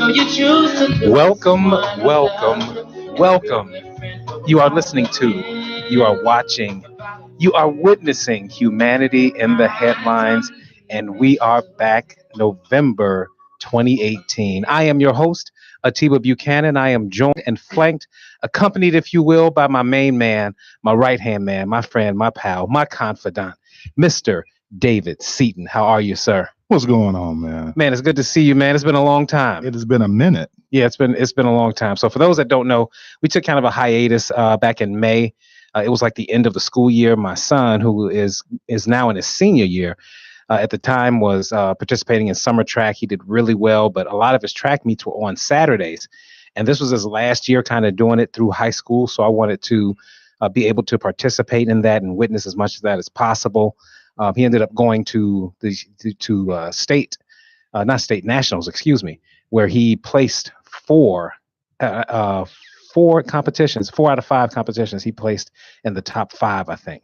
So you choose to welcome. You are listening to, you are watching, you are witnessing Humanity in the Headlines, and we are back November 2018. I am your host, Atiba Buchanan. I am joined and flanked, accompanied, if you will, by my main man, my right-hand man, my friend, my pal, my confidant, Mr. David Seaton. How are you, sir? What's going on, man? Man, it's good to see you, man. It's been a long time. It has been a minute. Yeah, it's been a long time. So for those that don't know, we took kind of a hiatus back in May. It was like the end of the school year. My son, who is now in his senior year, at the time was participating in summer track. He did really well, but a lot of his track meets were on Saturdays. And this was his last year kind of doing it through high school. So I wanted to be able to participate in that and witness as much of that as possible. He ended up going to nationals, where he placed four out of 5 competitions. He placed in the top 5, I think.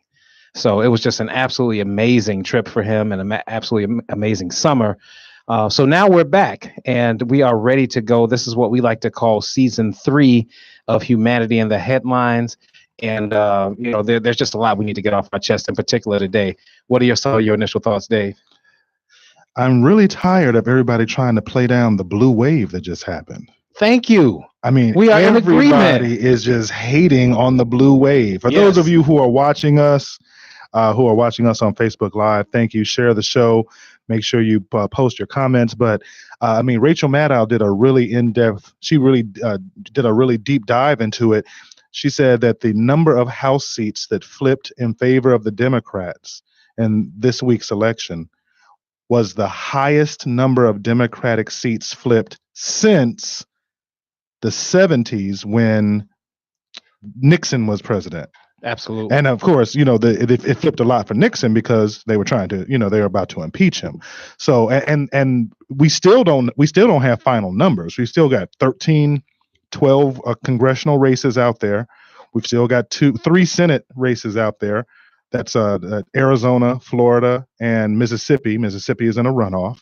So it was just an absolutely amazing trip for him and an absolutely amazing summer. So now we're back and we are ready to go. This is what we like to call season 3 of Humanity in the Headlines. And, there's just a lot we need to get off our chest, in particular today. What are some of your initial thoughts, Dave? I'm really tired of everybody trying to play down the blue wave that just happened. Thank you. I mean, we are in agreement. Everybody is just hating on the blue wave. For those of you who are watching us on Facebook Live, thank you. Share the show. Make sure you post your comments. But Rachel Maddow did a really in-depth. She really did a really deep dive into it. She said that the number of House seats that flipped in favor of the Democrats in this week's election was the highest number of Democratic seats flipped since the 70s when Nixon was president. Absolutely. And of course, it flipped a lot for Nixon because they were trying to, they were about to impeach him. So, and we still don't have final numbers. We still got 12 congressional races out there. We've still got 3 Senate races out there. That's Arizona, Florida, and Mississippi. Mississippi is in a runoff.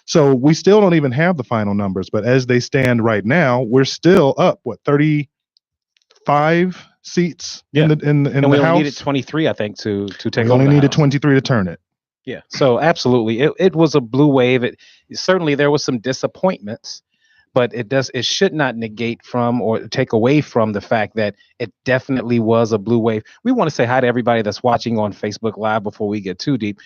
So we still don't even have the final numbers. But as they stand right now, we're still up, 35 seats in the House? And we only needed 23, I think, to take over. We only needed 23 to turn it. Yeah. So absolutely. It was a blue wave. Certainly there was some disappointments. But it should not negate from or take away from the fact that it definitely was a blue wave. We want to say hi to everybody that's watching on Facebook Live before we get too deep.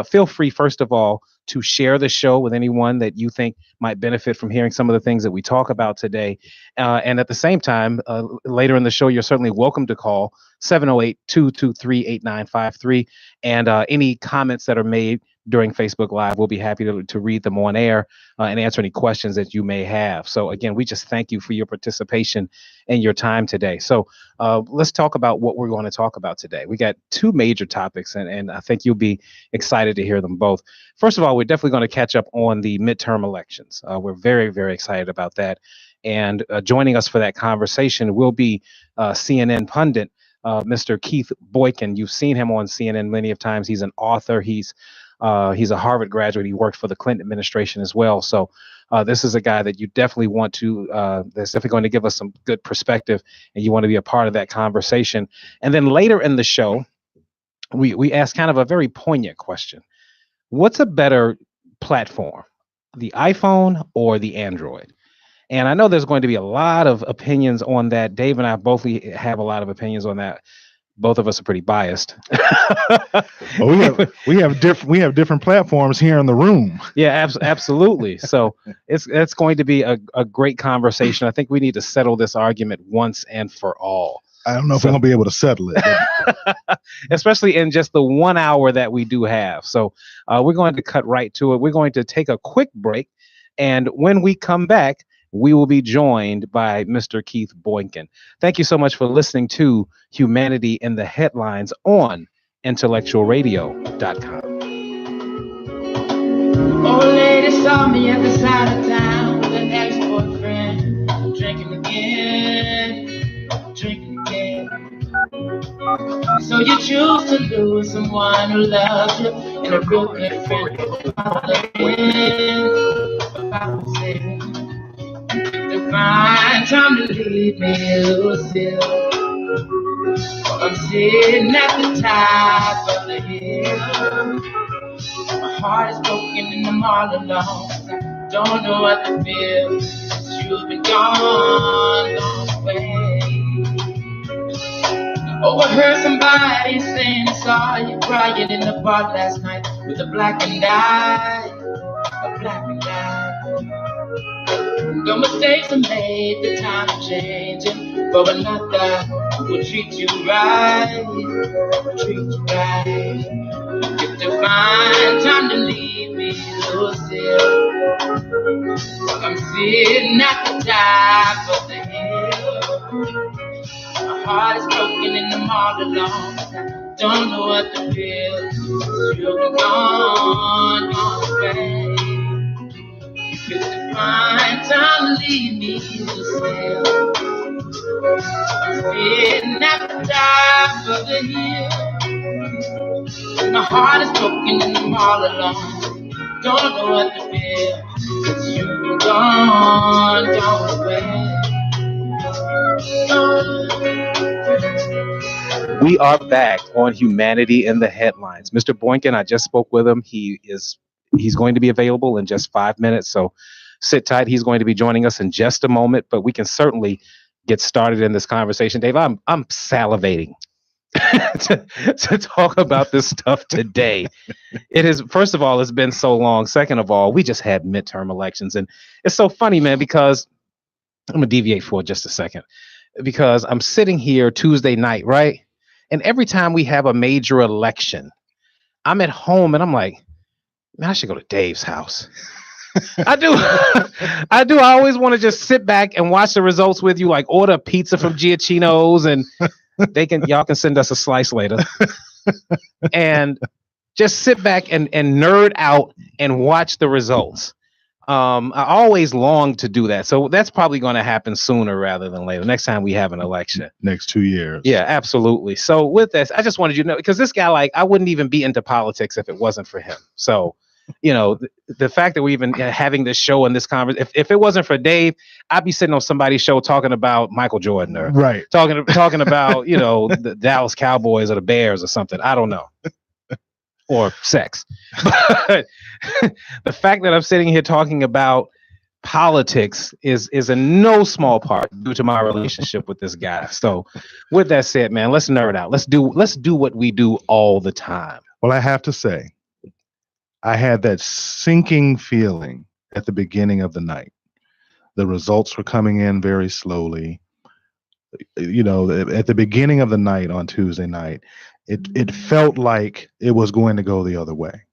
Feel free, first of all, to share the show with anyone that you think might benefit from hearing some of the things that we talk about today. And at the same time, later in the show, you're certainly welcome to call 708-223-8953. And any comments that are made during Facebook Live, we'll be happy to read them on air and answer any questions that you may have. So again, we just thank you for your participation and your time today. So let's talk about what we're going to talk about today. We got 2 major topics, and I think you'll be excited to hear them both. First of all, we're definitely going to catch up on the midterm elections. We're very, very excited about that. And joining us for that conversation will be CNN pundit, Mr. Keith Boykin. You've seen him on CNN many of times. He's an author. He's a Harvard graduate. He worked for the Clinton administration as well. So this is a guy that you definitely want to, that's definitely going to give us some good perspective, and you want to be a part of that conversation. And then later in the show, we ask kind of a very poignant question. What's a better platform, the iPhone or the Android? And I know there's going to be a lot of opinions on that. Dave and I both have a lot of opinions on that. Both of us are pretty biased. Well, we have different platforms here in the room. Yeah, absolutely. So it's going to be a great conversation. I think we need to settle this argument once and for all. I don't know if we're going to be able to settle it. Especially in just the 1 hour that we do have. So we're going to cut right to it. We're going to take a quick break. And when we come back, we will be joined by Mr. Keith Boykin. Thank you so much for listening to Humanity in the Headlines on IntellectualRadio.com. Old lady saw me at the side of town with an ex-boyfriend, drinking again. So you choose to lose someone who loves you and a real good friend. find time to leave me, Lucille. I'm sitting at the top of the hill. My heart is broken and I'm all alone. I don't know what to feel. You've been gone away. Overheard somebody saying I saw you crying in the bar last night with a blackened eye, a blackened eye. No mistakes are made, the time is changing for another who will treat you right, treat you right. If to find time to leave me, Lucille, I'm sitting at the top of the hill. My heart is broken and I'm all alone. I don't know what to feel. You're gone away. If it's to find time to leave me, Lucille, I'm sitting at the top of the hill. My heart is broken and I'm all alone. Don't know what to feel. It's you gone away. We are back on Humanity in the Headlines. Mr. Boykin, I just spoke with him. He's going to be available in just 5 minutes, so sit tight. He's going to be joining us in just a moment, but we can certainly get started in this conversation. Dave, I'm salivating to talk about this stuff today. It is, first of all, it's been so long. Second of all, we just had midterm elections, and it's so funny, man, because I'm gonna deviate for just a second, because I'm sitting here Tuesday night, right? And every time we have a major election, I'm at home and I'm like, man, I should go to Dave's house. I do. I do. I always want to just sit back and watch the results with you, like order a pizza from Giacchino's and y'all can send us a slice later. And just sit back and nerd out and watch the results. I always longed to do that. So that's probably going to happen sooner rather than later. Next time we have an election. Next 2 years. Yeah, absolutely. So with this, I just wanted you to know, because this guy, like, I wouldn't even be into politics if it wasn't for him. So, you know, the fact that we're even having this show and this conversation, if it wasn't for Dave, I'd be sitting on somebody's show talking about Michael Jordan or talking about, you know, the Dallas Cowboys or the Bears or something. I don't know. Or sex. But the fact that I'm sitting here talking about politics is in no small part due to my relationship with this guy. So with that said, man, let's nerd out. Let's do what we do all the time. Well, I have to say, I had that sinking feeling at the beginning of the night. The results were coming in very slowly. You know, at the beginning of the night on Tuesday night, it felt like it was going to go the other way.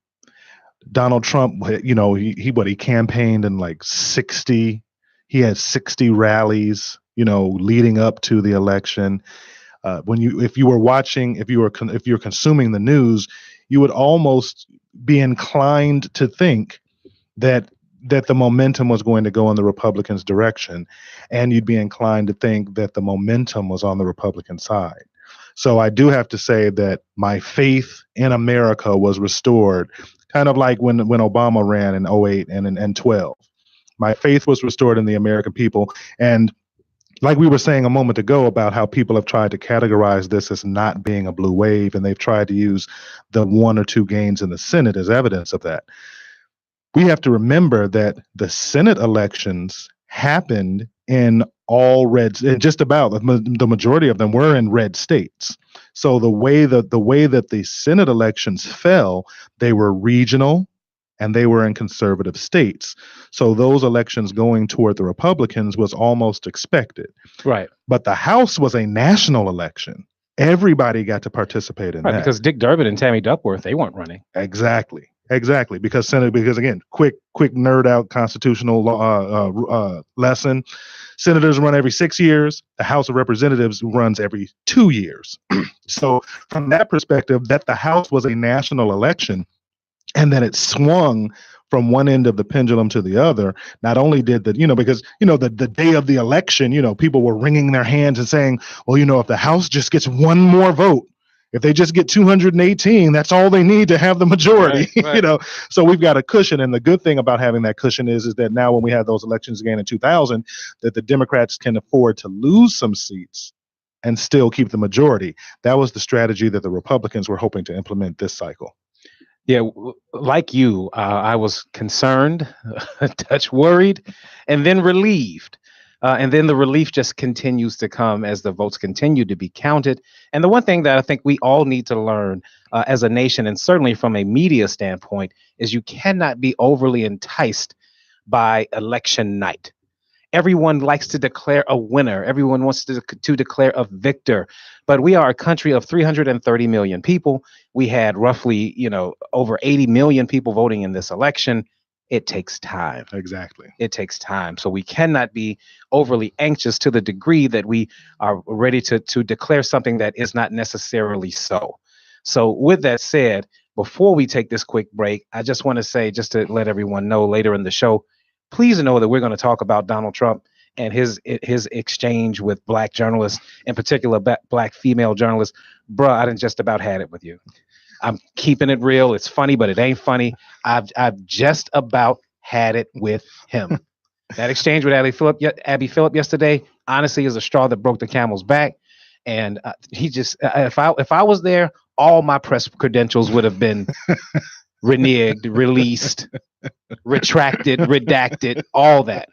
Donald Trump, you know, he campaigned in like 60. He had 60 rallies, you know, leading up to the election. If you're consuming the news, you would almost be inclined to think that the momentum was going to go in the Republicans' direction, and you'd be inclined to think that the momentum was on the Republican side. So I do have to say that my faith in America was restored, kind of like when Obama ran in 2008 and 12. My faith was restored in the American people. And like we were saying a moment ago about how people have tried to categorize this as not being a blue wave, and they've tried to use the 1 or 2 gains in the Senate as evidence of that. We have to remember that the Senate elections happened in all red, just about the majority of them were in red states. So the way that the Senate elections fell, they were regional and they were in conservative states. So those elections going toward the Republicans was almost expected. Right. But the House was a national election. Everybody got to participate in that. Because Dick Durbin and Tammy Duckworth, they weren't running. Exactly. Because again, quick nerd out constitutional law lesson. Senators run every 6 years. The House of Representatives runs every 2 years. So from that perspective, that the House was a national election, and that it swung from one end of the pendulum to the other. Not only did because the day of the election, people were wringing their hands and saying, well, if the House just gets one more vote, If they just get 218, that's all they need to have the majority. Right. So we've got a cushion. And the good thing about having that cushion is that now when we have those elections again in 2000, that the Democrats can afford to lose some seats and still keep the majority. That was the strategy that the Republicans were hoping to implement this cycle. Yeah, like you, I was concerned, a touch worried, and then relieved. And then the relief just continues to come as the votes continue to be counted. And the one thing that I think we all need to learn as a nation, and certainly from a media standpoint, is you cannot be overly enticed by election night. Everyone likes to declare a winner. Everyone wants to declare a victor. But we are a country of 330 million people. We had roughly, over 80 million people voting in this election. It takes time. Exactly. It takes time. So we cannot be overly anxious to the degree that we are ready to declare something that is not necessarily so. So with that said, before we take this quick break, I just want to say, just to let everyone know later in the show, please know that we're going to talk about Donald Trump and his exchange with black journalists, in particular black female journalists. Bruh, I done just about had it with you. I'm keeping it real. It's funny, but it ain't funny. I've just about had it with him. That exchange with Abby Phillip yesterday, honestly, is a straw that broke the camel's back. And he just, if I was there, all my press credentials would have been reneged, released, retracted, redacted, all that.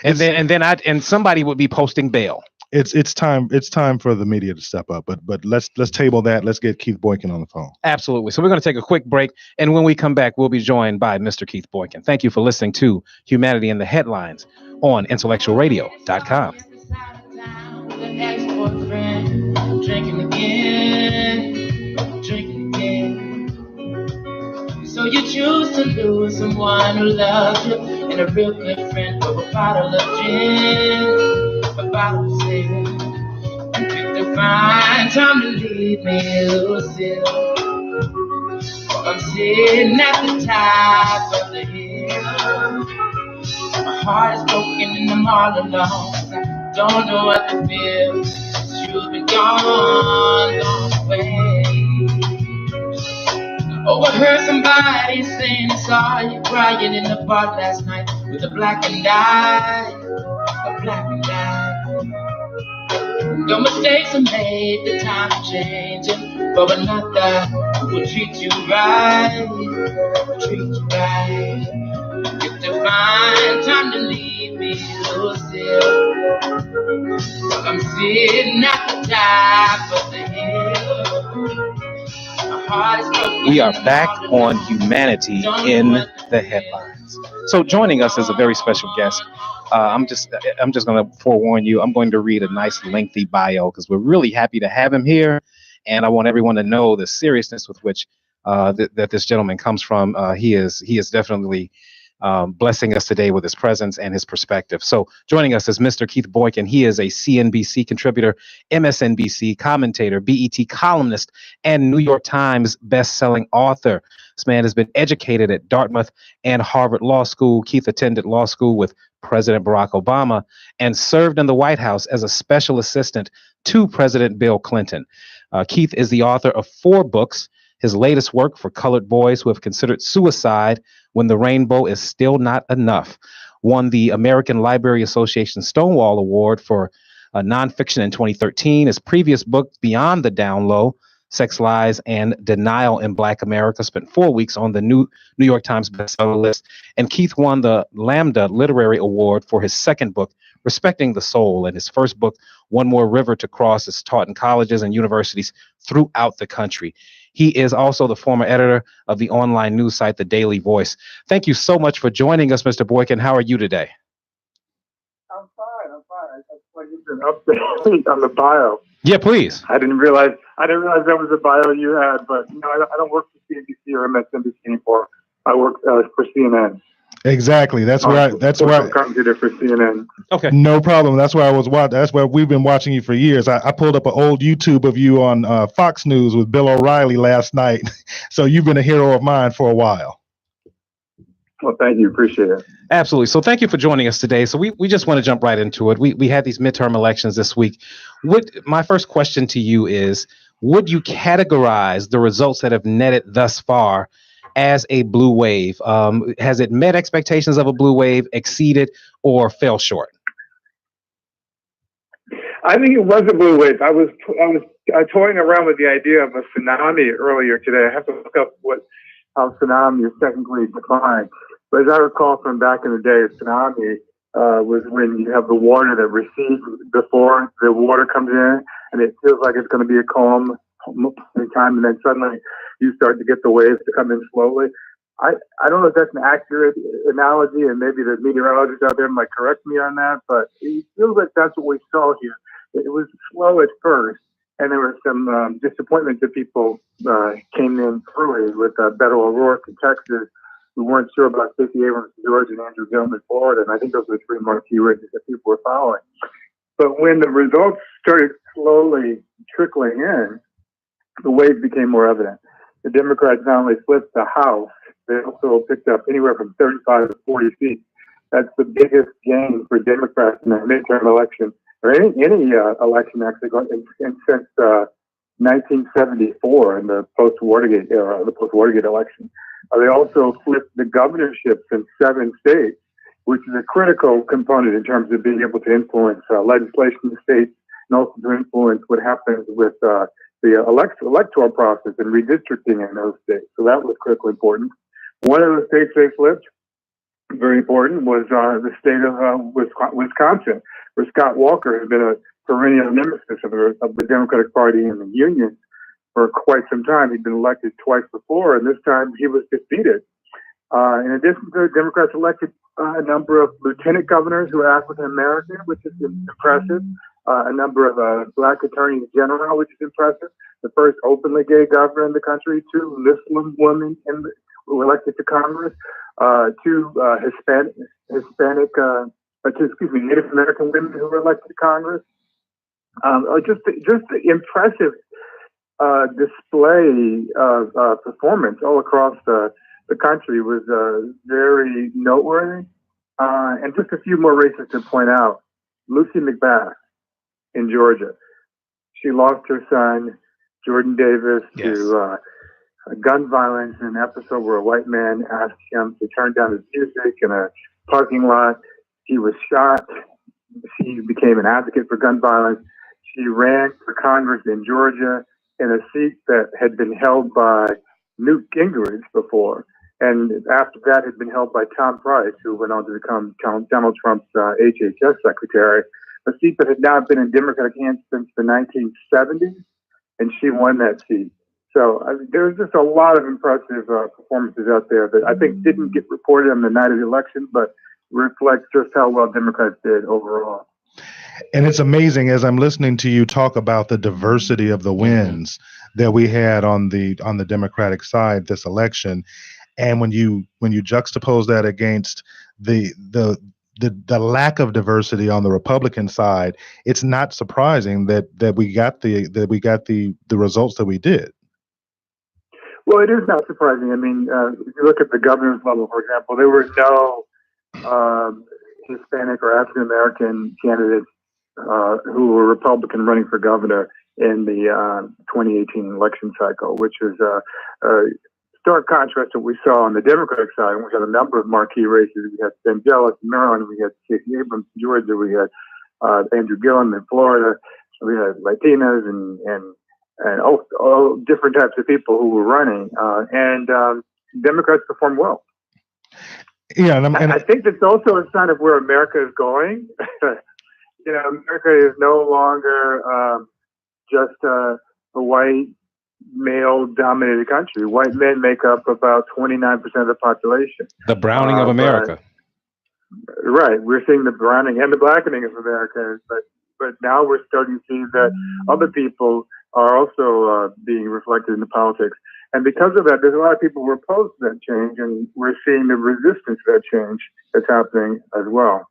And then somebody would be posting bail. It's time for the media to step up. But let's table that. Let's get Keith Boykin on the phone. Absolutely. So we're going to take a quick break, and when we come back, we'll be joined by Mr. Keith Boykin. Thank you for listening to Humanity in the Headlines on IntellectualRadio.com. Drinking again. So you choose to lose someone who loves you, and a real good friend for a bottle of gin, a bottle of sin. You pick the fine time to leave me, Lucille. I'm sitting at the top of the hill. My heart is broken and I'm all alone. I don't know what to feel. You've been gone away. Overheard somebody saying I saw you crying in the bar last night with a black and eye. No mistakes are made, the time's changing for another who will treat you right. Get to find time to leave me, Lucille. I'm sitting at the top of the hill. We are back on Humanity in the Headlines. So joining us is a very special guest. I'm just going to forewarn you. I'm going to read a nice lengthy bio because we're really happy to have him here, and I want everyone to know the seriousness with which that this gentleman comes from. He is definitely blessing us today with his presence and his perspective. So joining us is Mr. Keith Boykin. He is a CNBC contributor, MSNBC commentator, BET columnist, and New York Times best-selling author. This man has been educated at Dartmouth and Harvard Law School. Keith attended law school with President Barack Obama and served in the White House as a special assistant to President Bill Clinton. Keith is the author of 4 books. His latest work, For Colored Boys Who Have Considered Suicide When the Rainbow Is Still Not Enough, won the American Library Association Stonewall Award for nonfiction in 2013. His previous book, Beyond the Down Low, Sex, Lies, and Denial in Black America, spent 4 weeks on the New York Times bestseller list. And Keith won the Lambda Literary Award for his second book, Respecting the Soul. And his first book, One More River to Cross, is taught in colleges and universities throughout the country. He is also the former editor of the online news site, The Daily Voice. Thank you so much for joining us, Mr. Boykin. How are you today? I'm fine. I just want you to update on the bio. Yeah, please. I didn't realize that was a bio you had, but no, I don't work for CNBC or MSNBC anymore. I work for CNN. Exactly. That's where I commentator for CNN. Okay. No problem. That's where I was watching. That's where we've been watching you for years. I pulled up an old YouTube of you on Fox News with Bill O'Reilly last night. So you've been a hero of mine for a while. Well, thank you. Appreciate it. Absolutely. So thank you for joining us today. So we just want to jump right into it. We had these midterm elections this week. My first question to you is, would you categorize the results that have netted thus far as a blue wave? Has it met expectations of a blue wave, exceeded, or fell short? I think it was a blue wave. I was toying around with the idea of a tsunami earlier today. I have to look up how tsunami is technically defined. But as I recall from back in the day, a tsunami was when you have the water that recedes before the water comes in, and it feels like it's going to be a calm time, and then suddenly you start to get the waves to come in slowly. I don't know if that's an accurate analogy, and maybe the meteorologists out there might correct me on that, but it feels like that's what we saw here. It was slow at first, and there was some disappointment that people came in early with Beto O'Rourke in Texas. We weren't sure about Stacey Abrams in Georgia and Andrew Gillum in Florida, and I think those were the three marquee races that people were following. But when the results started slowly trickling in, the wave became more evident. The Democrats not only flipped the House, they also picked up anywhere from 35 to 40 seats. That's the biggest gain for Democrats in a midterm election, or any election actually, since 1974 in the post-Watergate era, the post-Watergate election. They also flipped the governorships in 7 states, which is a critical component in terms of being able to influence legislation in the states and also to influence what happens with the electoral process and redistricting in those states. So that was critically important. One of the states they flipped, very important, was the state of Wisconsin, where Scott Walker has been a perennial nemesis of the Democratic Party and the union for quite some time. He'd been elected twice before, and this time he was defeated. In addition to the Democrats elected a number of lieutenant governors who are African American, which is impressive. A number of black attorneys general, which is impressive. The first openly gay governor in the country. 2 Muslim women who were elected to Congress. 2 Native American women who were elected to Congress. Just the impressive display of performance all across the country was very noteworthy. And just a few more races to point out. Lucy McBath in Georgia. She lost her son, Jordan Davis, to gun violence in an episode where a white man asked him to turn down his music in a parking lot. He was shot. She became an advocate for gun violence. She ran for Congress in Georgia in a seat that had been held by Newt Gingrich before. And after that had been held by Tom Price, who went on to become Donald Trump's HHS secretary, a seat that had not been in Democratic hands since the 1970s, and she won that seat. So there's just a lot of impressive performances out there that I think didn't get reported on the night of the election, but reflect just how well Democrats did overall. And it's amazing as I'm listening to you talk about the diversity of the wins that we had on the Democratic side this election, and when you juxtapose that against the lack of diversity on the Republican side, it's not surprising that we got the results that we did. Well, it is not surprising. I mean, if you look at the governor's level, for example, there were no Hispanic or African American candidates who were Republican running for governor in the 2018 election cycle, which was a stark contrast to what we saw on the Democratic side. We had a number of marquee races. We had Ben Jealous in Maryland. We had Stacey Abrams in Georgia. We had Andrew Gillum in Florida. We had Latinas and all different types of people who were running. And Democrats performed well. Yeah, and I think that's also a sign of where America is going. America is no longer just a white, male-dominated country. White men make up about 29% of the population. The browning of America. Right. We're seeing the browning and the blackening of America, but now we're starting to see that other people are also being reflected in the politics. And because of that, there's a lot of people who are opposed to that change, and we're seeing the resistance to that change that's happening as well.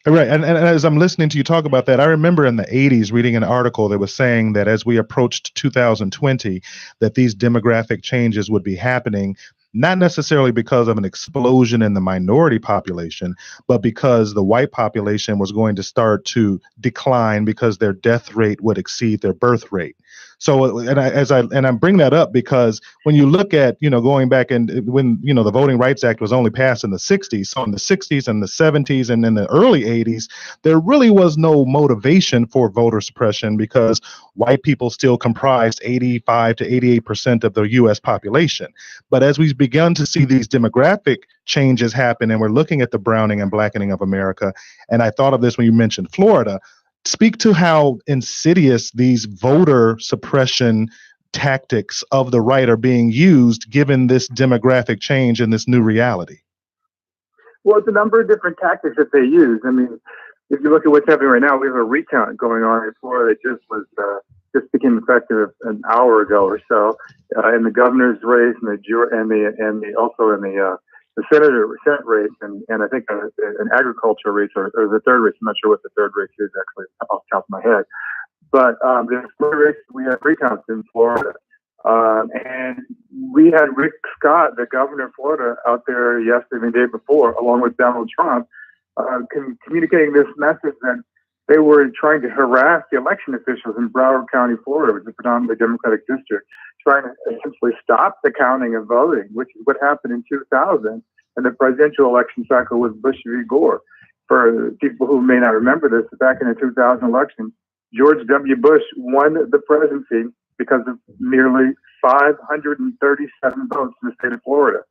Right. And as I'm listening to you talk about that, I remember in the 80s reading an article that was saying that as we approached 2020, that these demographic changes would be happening, not necessarily because of an explosion in the minority population, but because the white population was going to start to decline because their death rate would exceed their birth rate. So, and I bring that up because when you look at, going back and when, the Voting Rights Act was only passed in the 60s. So in the 60s and the 70s and in the early 80s, there really was no motivation for voter suppression because white people still comprised 85 to 88% of the U.S. population. But as we've begun to see these demographic changes happen, and we're looking at the browning and blackening of America, and I thought of this when you mentioned Florida. Speak to how insidious these voter suppression tactics of the right are being used given this demographic change and this new reality. Well, it's a number of different tactics that they use. I mean, if you look at what's happening right now, we have a recount going on in Florida that just became effective an hour ago or so in the governor's race and also in the Senate race, and I think an agriculture race or the third race. I'm not sure what the third race is actually off the top of my head. But there's four races. We have recounts in Florida. And we had Rick Scott, the governor of Florida, out there yesterday and the day before, along with Donald Trump, communicating this message that they were trying to harass the election officials in Broward County, Florida, which is a predominantly Democratic district, trying to essentially stop the counting of voting, which is what happened in 2000 and the presidential election cycle with Bush v. Gore. For people who may not remember this, back in the 2000 election, George W. Bush won the presidency because of nearly 537 votes in the state of Florida.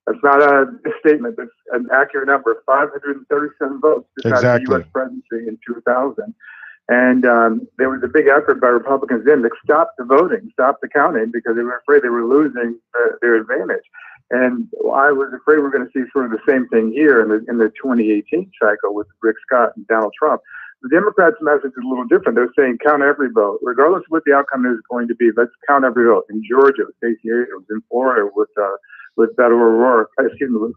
That's not a statement. That's an accurate number. 537 votes decided the U.S. presidency in 2000. And there was a big effort by Republicans then to stop the voting, stop the counting, because they were afraid they were losing their advantage. And I was afraid we were going to see sort of the same thing here in the 2018 cycle with Rick Scott and Donald Trump. The Democrats' message is a little different. They're saying count every vote, regardless of what the outcome is going to be. Let's count every vote. In Georgia, with Stacey Abrams. In Florida, with Beto O'Rourke.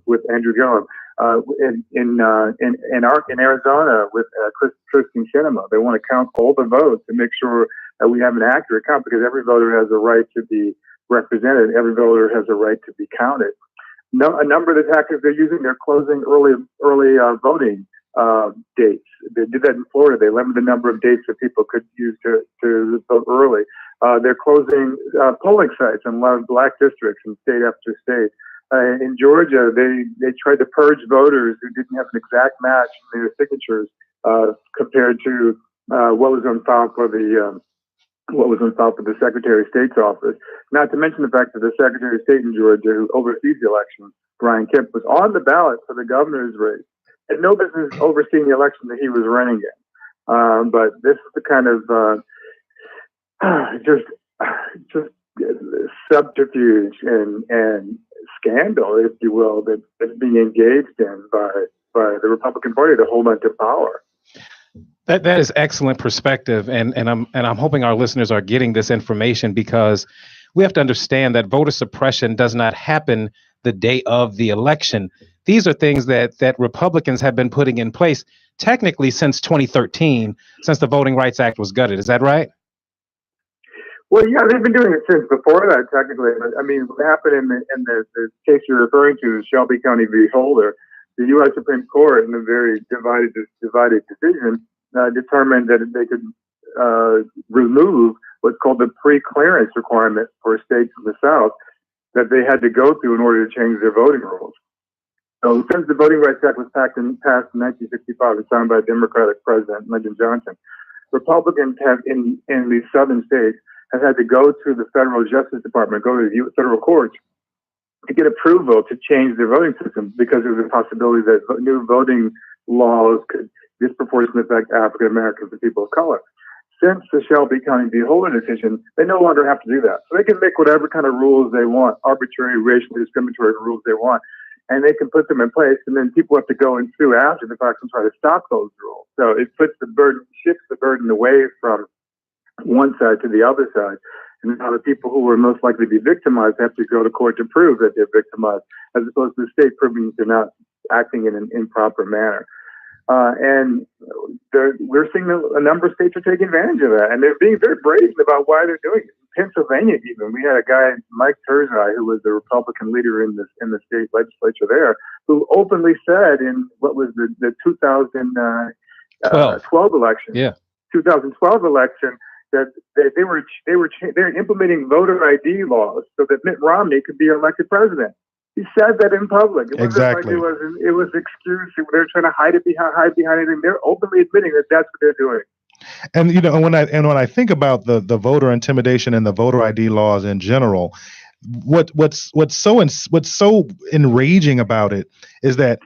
With Andrew Gillum. In Arizona, with Kristen Sinema. They want to count all the votes to make sure that we have an accurate count, because every voter has a right to be represented. Every voter has a right to be counted. A number of the tactics they're using, they're closing early voting dates. They did that in Florida. They limited the number of dates that people could use to vote early. They're closing polling sites in a lot of black districts in state after state. In Georgia, they tried to purge voters who didn't have an exact match in their signatures compared to what was on file for the Secretary of State's office. Not to mention the fact that the Secretary of State in Georgia, who oversees the election, Brian Kemp, was on the ballot for the governor's race. Had no business overseeing the election that he was running in. But this is the kind of just subterfuge and scandal, if you will, that's being engaged in by the Republican Party to hold on to power. That is excellent perspective, and I'm hoping our listeners are getting this information, because we have to understand that voter suppression does not happen the day of the election. These are things that Republicans have been putting in place technically since 2013, since the Voting Rights Act was gutted. Is that right? Well, yeah, they've been doing it since before that, technically. But I mean, what happened in the case you're referring to, Shelby County v. Holder, the U.S. Supreme Court, in a very divided decision, determined that they could remove what's called the pre-clearance requirement for states in the South that they had to go through in order to change their voting rules. So since the Voting Rights Act was passed in 1965 and signed by a Democratic president, Lyndon Johnson, Republicans have in these southern states have had to go to the federal Justice Department, go to the federal courts to get approval to change their voting system, because there's a possibility that new voting laws could disproportionately affect African Americans and people of color. Since the Shelby County v. Holder decision, they no longer have to do that. So they can make whatever kind of rules they want, arbitrary, racially discriminatory rules they want, and they can put them in place, and then people have to go and sue after the fact and try to stop those rules. So it shifts the burden away from one side to the other side. And now the people who are most likely to be victimized have to go to court to prove that they're victimized, as opposed to the state proving they're not acting in an improper manner. And we're seeing a number of states are taking advantage of that, and they're being very brazen about why they're doing it. In Pennsylvania, even, we had a guy, Mike Turzai, who was the Republican leader in the state legislature there, who openly said in what was the 2012 election, 2012 election, that they're implementing voter ID laws so that Mitt Romney could be elected president. He said that in public. It wasn't Exactly. like it was excuse. They're trying to hide behind anything. They're openly admitting that that's what they're doing. And when I think about the voter intimidation and the voter ID laws in general, what's so enraging about it is that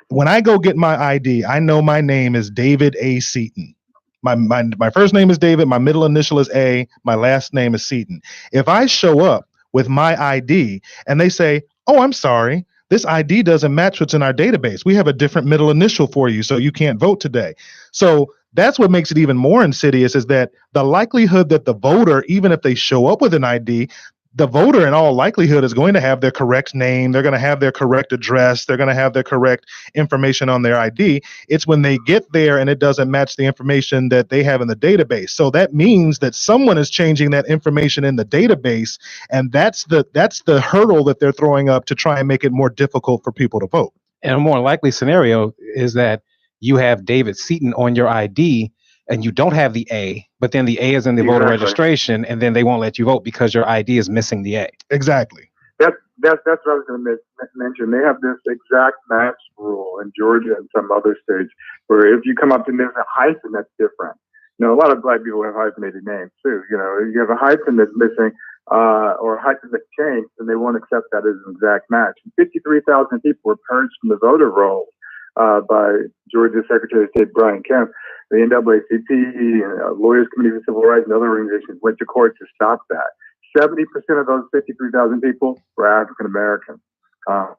when I go get my ID, I know my name is David A. Seaton. My first name is David, my middle initial is A, my last name is Seaton. If I show up with my ID and they say, "Oh, I'm sorry, this ID doesn't match what's in our database. We have a different middle initial for you, so you can't vote today." So that's what makes it even more insidious, is that the likelihood that the voter, even if they show up with an ID, the voter in all likelihood is going to have their correct name, they're going to have their correct address, they're going to have their correct information on their ID. It's when they get there and it doesn't match the information that they have in the database. So that means that someone is changing that information in the database, and that's the hurdle that they're throwing up to try and make it more difficult for people to vote. And a more likely scenario is that you have David Seaton on your ID and you don't have the A, but then the A is in the voter registration, and then they won't let you vote because your ID is missing the A. Exactly. That's what I was going to mention. They have this exact match rule in Georgia and some other states where if you come up and there's a hyphen, that's different. A lot of Black people have hyphenated names too. You have a hyphen that's missing or a hyphen that's changed, and they won't accept that as an exact match. 53,000 people were purged from the voter rolls by Georgia Secretary of State Brian Kemp. The NAACP, Lawyers Committee for Civil Rights, and other organizations went to court to stop that. 70% of those 53,000 people were African American.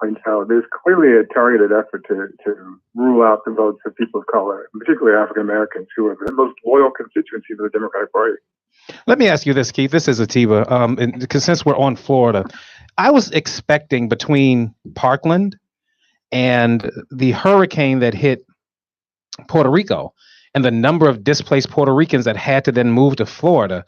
And so there's clearly a targeted effort to rule out the votes of people of color, particularly African Americans, who are the most loyal constituency of the Democratic Party. Let me ask you this, Keith. This is Atiba. Because since we're on Florida, I was expecting between Parkland and the hurricane that hit Puerto Rico and the number of displaced Puerto Ricans that had to then move to Florida,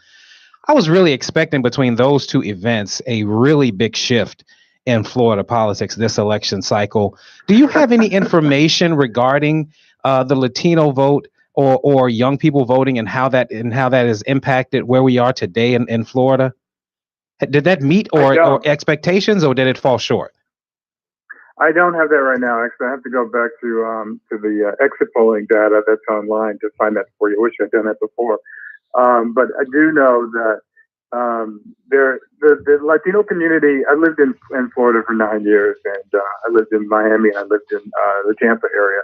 I was really expecting between those two events a really big shift in Florida politics this election cycle. Do you have any information regarding the Latino vote or young people voting and how that has impacted where we are today in Florida? Did that meet or expectations, or did it fall short? I don't have that right now. Actually, I have to go back to the exit polling data that's online to find that for you. I wish I'd done that before. But I do know that the Latino community, I lived in Florida for 9 years, and I lived in Miami, and I lived in the Tampa area.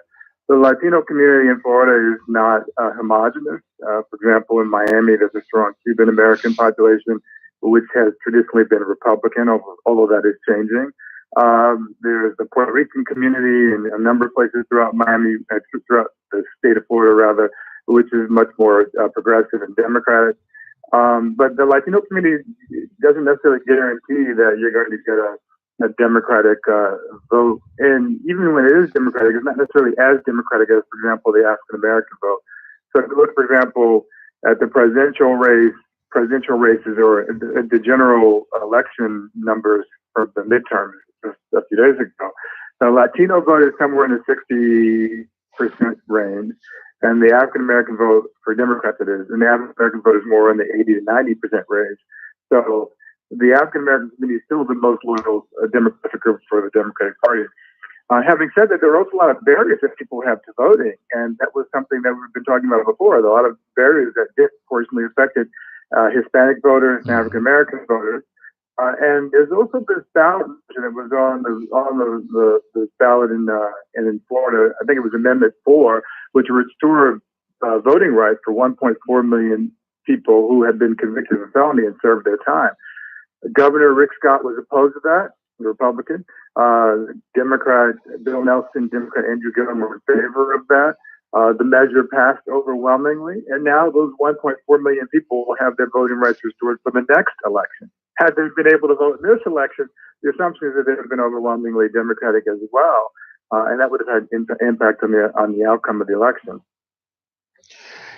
The Latino community in Florida is not homogenous. For example, in Miami, there's a strong Cuban American population, which has traditionally been Republican, although that is changing. There's the Puerto Rican community in a number of places throughout Miami, throughout the state of Florida, rather, which is much more progressive and democratic. But the Latino community doesn't necessarily guarantee that you're going to get a democratic vote. And even when it is democratic, it's not necessarily as democratic as, for example, the African American vote. So if you look, for example, at the presidential races or the general election numbers for the midterms just a few days ago, the Latino vote is somewhere in the 60% range. And the African American vote, for Democrats it is, and the African American vote is more in the 80 to 90% range. So the African American community is still the most loyal demographic group for the Democratic Party. Having said that, there are also a lot of barriers that people have to voting, and that was something that we've been talking about before. There are a lot of barriers that disproportionately affected Hispanic voters and African American voters. And there's also this ballot that was on the ballot in Florida. I think it was Amendment 4, which restored voting rights for 1.4 million people who had been convicted of a felony and served their time. Governor Rick Scott was opposed to that, the Republican. Democrat Bill Nelson, Democrat Andrew Gillum were in favor of that. The measure passed overwhelmingly, and now those 1.4 million people will have their voting rights restored for the next election. Had they been able to vote in this election, the assumption is that they would have been overwhelmingly Democratic as well, and that would have had impact on the outcome of the election.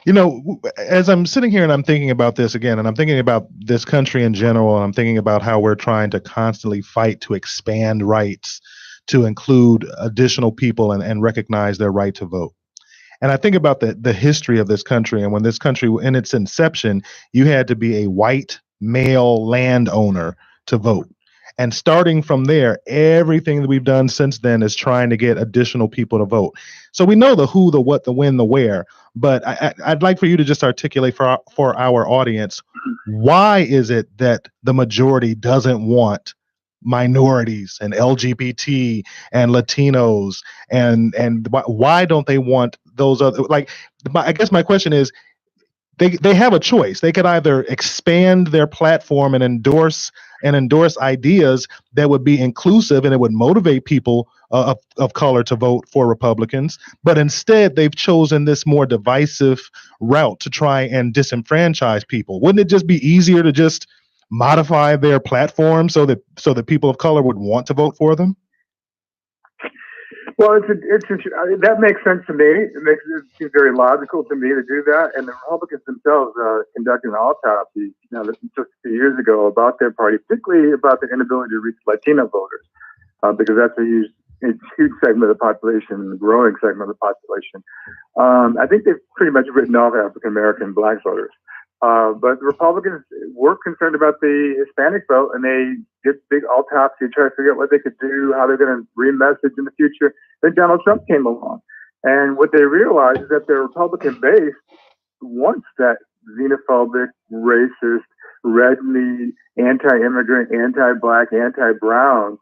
You know, as I'm sitting here and I'm thinking about this again, and I'm thinking about this country in general, and I'm thinking about how we're trying to constantly fight to expand rights to include additional people and recognize their right to vote. And I think about the history of this country, and when this country, in its inception, you had to be a white male landowner to vote. And starting from there, everything that we've done since then is trying to get additional people to vote. So we know the who, the what, the when, the where. But I'd like for you to just articulate for our audience, why is it that the majority doesn't want minorities and LGBT and Latinos, and why don't they want those other, like, I guess my question is, they have a choice. They could either expand their platform and endorse ideas that would be inclusive and it would motivate people of color to vote for Republicans, but instead they've chosen this more divisive route to try and disenfranchise people. Wouldn't it just be easier to just modify their platform so that people of color would want to vote for them? Well, that makes sense to me. It seems very logical to me to do that. And the Republicans themselves conducted an autopsy just a few years ago about their party, particularly about the inability to reach Latino voters, because that's a huge segment of the population, a growing segment of the population. I think they've pretty much written off African American Black voters. But the Republicans were concerned about the Hispanic vote, and they did big autopsy to try to figure out what they could do, how they're going to re-message in the future. Then Donald Trump came along. And what they realized is that their Republican base wants that xenophobic, racist, red meat, anti-immigrant, anti-Black, anti-brown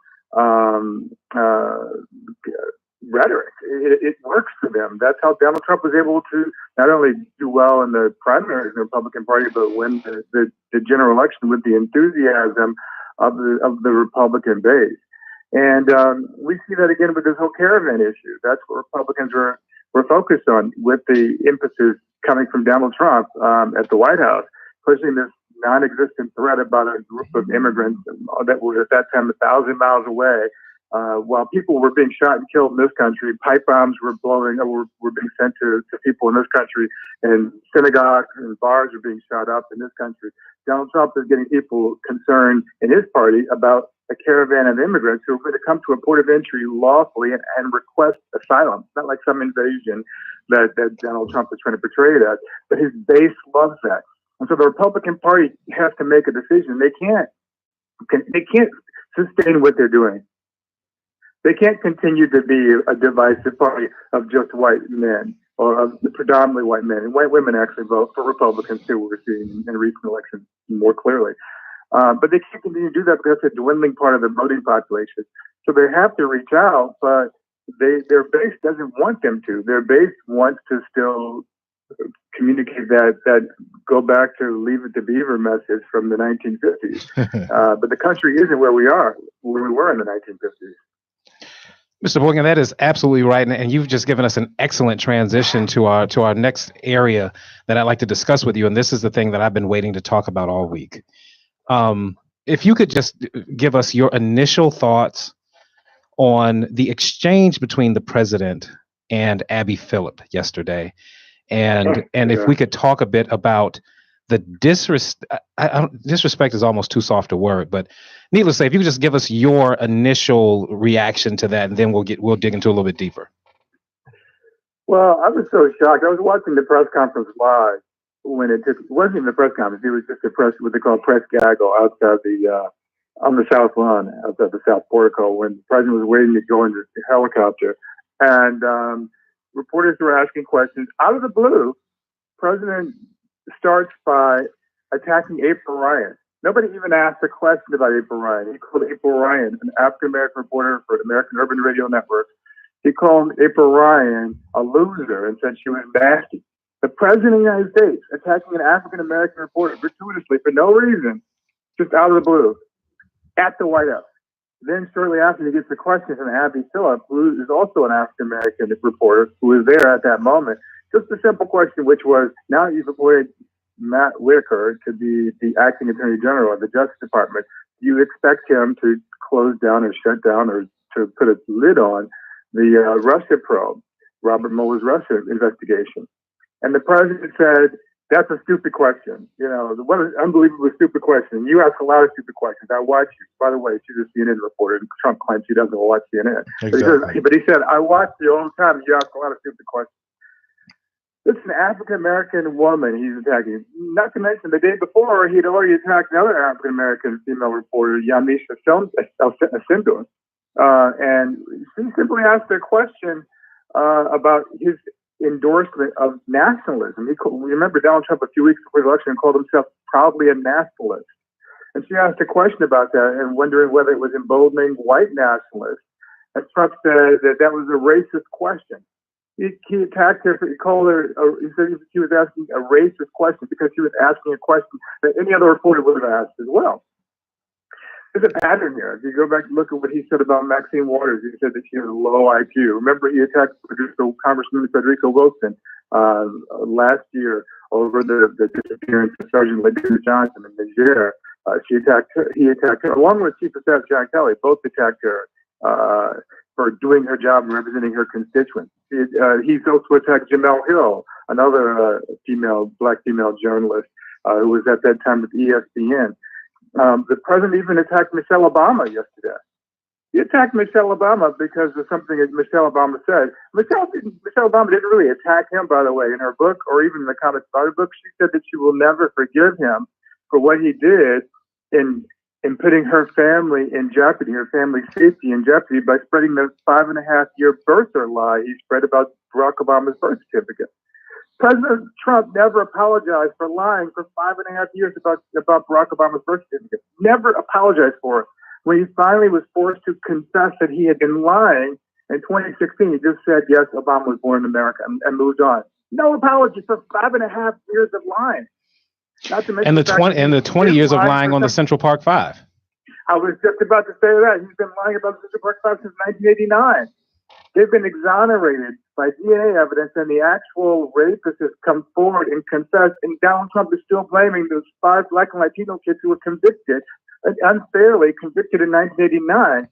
rhetoric. It works for them. That's how Donald Trump was able to not only do well in the primaries in the Republican Party, but win the general election with the enthusiasm of the Republican base. And we see that again with this whole caravan issue. That's what Republicans were focused on, with the emphasis coming from Donald Trump at the White House, pushing this non-existent threat about a group of immigrants that were at that time 1,000 miles away. While people were being shot and killed in this country, pipe bombs were being sent to people in this country, and synagogues and bars were being shot up in this country. Donald Trump is getting people concerned in his party about a caravan of immigrants who are going to come to a port of entry lawfully and request asylum. It's not like some invasion that Donald Trump is trying to portray it as, but his base loves that. And so the Republican Party has to make a decision. They can't sustain what they're doing. They can't continue to be a divisive party of just white men, or of predominantly white men. And white women actually vote for Republicans too, we're seeing in recent elections more clearly. But they can't continue to do that because it's a dwindling part of the voting population. So they have to reach out, but their base doesn't want them to. Their base wants to still communicate that go back to Leave It to Beaver message from the 1950s. But the country isn't where we were in the 1950s. Mr. Boykin, that is absolutely right, and you've just given us an excellent transition to our next area that I'd like to discuss with you, and this is the thing that I've been waiting to talk about all week. If you could just give us your initial thoughts on the exchange between the president and Abby Phillip yesterday, and if we could talk a bit about the disrespect is almost too soft a word, but needless to say, if you could just give us your initial reaction to that, and then we'll dig into a little bit deeper. Well, I was so shocked. I was watching the press conference live when it wasn't even the press conference. It was just what they call press gaggle outside on the South Lawn, outside the South Portico, when the president was waiting to go into the helicopter. And reporters were asking questions. Out of the blue, President starts by attacking April Ryan. Nobody even asked a question about April Ryan. He called April Ryan, an African-American reporter for American Urban Radio Network. He called April Ryan a loser and said she was nasty. The president of the United States attacking an African-American reporter gratuitously for no reason, just out of the blue, at the White House. Then shortly after, he gets a question from Abby Phillip, who is also an African-American reporter who was there at that moment. Just a simple question, which was, now you've appointed Matt Whitaker to be the acting attorney general of the Justice Department. Do you expect him to close down or shut down or to put a lid on the Russia probe, Robert Mueller's Russia investigation? And the president said, that's a stupid question. What an unbelievably stupid question. You ask a lot of stupid questions. I watch you. By the way, she's a CNN reporter. And Trump claims he doesn't watch CNN. Exactly. But he said, I watch you all the time. You ask a lot of stupid questions. This is an African-American woman he's attacking. Not to mention, the day before, he'd already attacked another African-American female reporter, Yamisha Sindor. And she simply asked a question about his endorsement of nationalism. Remember Donald Trump a few weeks before the election called himself proudly a nationalist. And she asked a question about that and wondering whether it was emboldening white nationalists. And Trump said that was a racist question. He attacked her. He called her. He said she was asking a racist question because she was asking a question that any other reporter would have asked as well. There's a pattern here. If you go back and look at what he said about Maxine Waters, he said that she has a low IQ. Remember, he attacked Congressman Frederico Wilson last year over the disappearance of Sergeant Ladina Johnson in Niger. He attacked her, along with Chief of Staff John Kelly. Both attacked her for doing her job and representing her constituents. He's also attacked Jamel Hill, another black female journalist who was at that time with ESPN. The president even attacked Michelle Obama yesterday. He attacked Michelle Obama because of something that Michelle Obama said. Michelle Obama didn't really attack him, by the way, in her book or even in the comments about her book. She said that she will never forgive him for what he did in putting her family in jeopardy, her family's safety in jeopardy by spreading the 5.5-year birther lie he spread about Barack Obama's birth certificate. President Trump never apologized for lying for 5.5 years about Barack Obama's birth certificate. Never apologized for it. When he finally was forced to confess that he had been lying in 2016, he just said, yes, Obama was born in America and moved on. No apology for 5.5 years of lying. Not to mention the 20 years of lying on the Central Park Five. I was just about to say that. He's been lying about the Central Park Five since 1989. They've been exonerated by DNA evidence, and the actual rapist has come forward and confessed, and Donald Trump is still blaming those 5 Black and Latino kids who were convicted, unfairly convicted in 1989.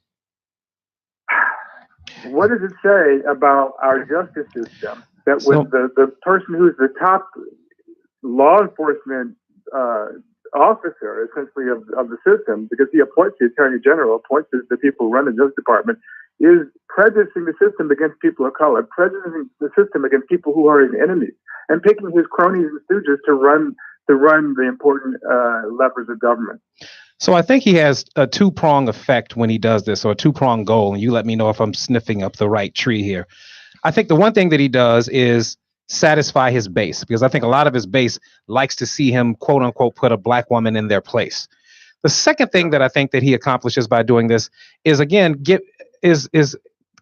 What does it say about our justice system that when the person who's the top law enforcement officer, essentially, of the system, because he appoints the attorney general, appoints the people who run the Justice Department, is prejudicing the system against people of color, prejudicing the system against people who are his enemies, and picking his cronies and stooges to run the important levers of government. So I think he has a two-prong effect when he does this, or a two-prong goal, and you let me know if I'm sniffing up the right tree here. I think the one thing that he does is satisfy his base, because I think a lot of his base likes to see him, quote unquote, put a black woman in their place. The second thing that I think that he accomplishes by doing this is, again,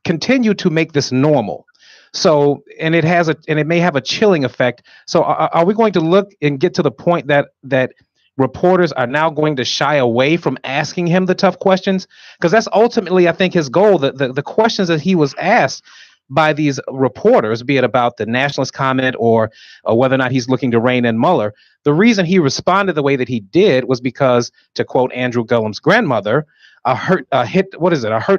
continue to make this normal. So, and it may have a chilling effect. So are we going to look and get to the point that reporters are now going to shy away from asking him the tough questions? Because that's ultimately, I think, his goal. The questions that he was asked by these reporters, be it about the nationalist comment or whether or not he's looking to rein in Mueller, the reason he responded the way that he did was because, to quote Andrew Gillum's grandmother, a hurt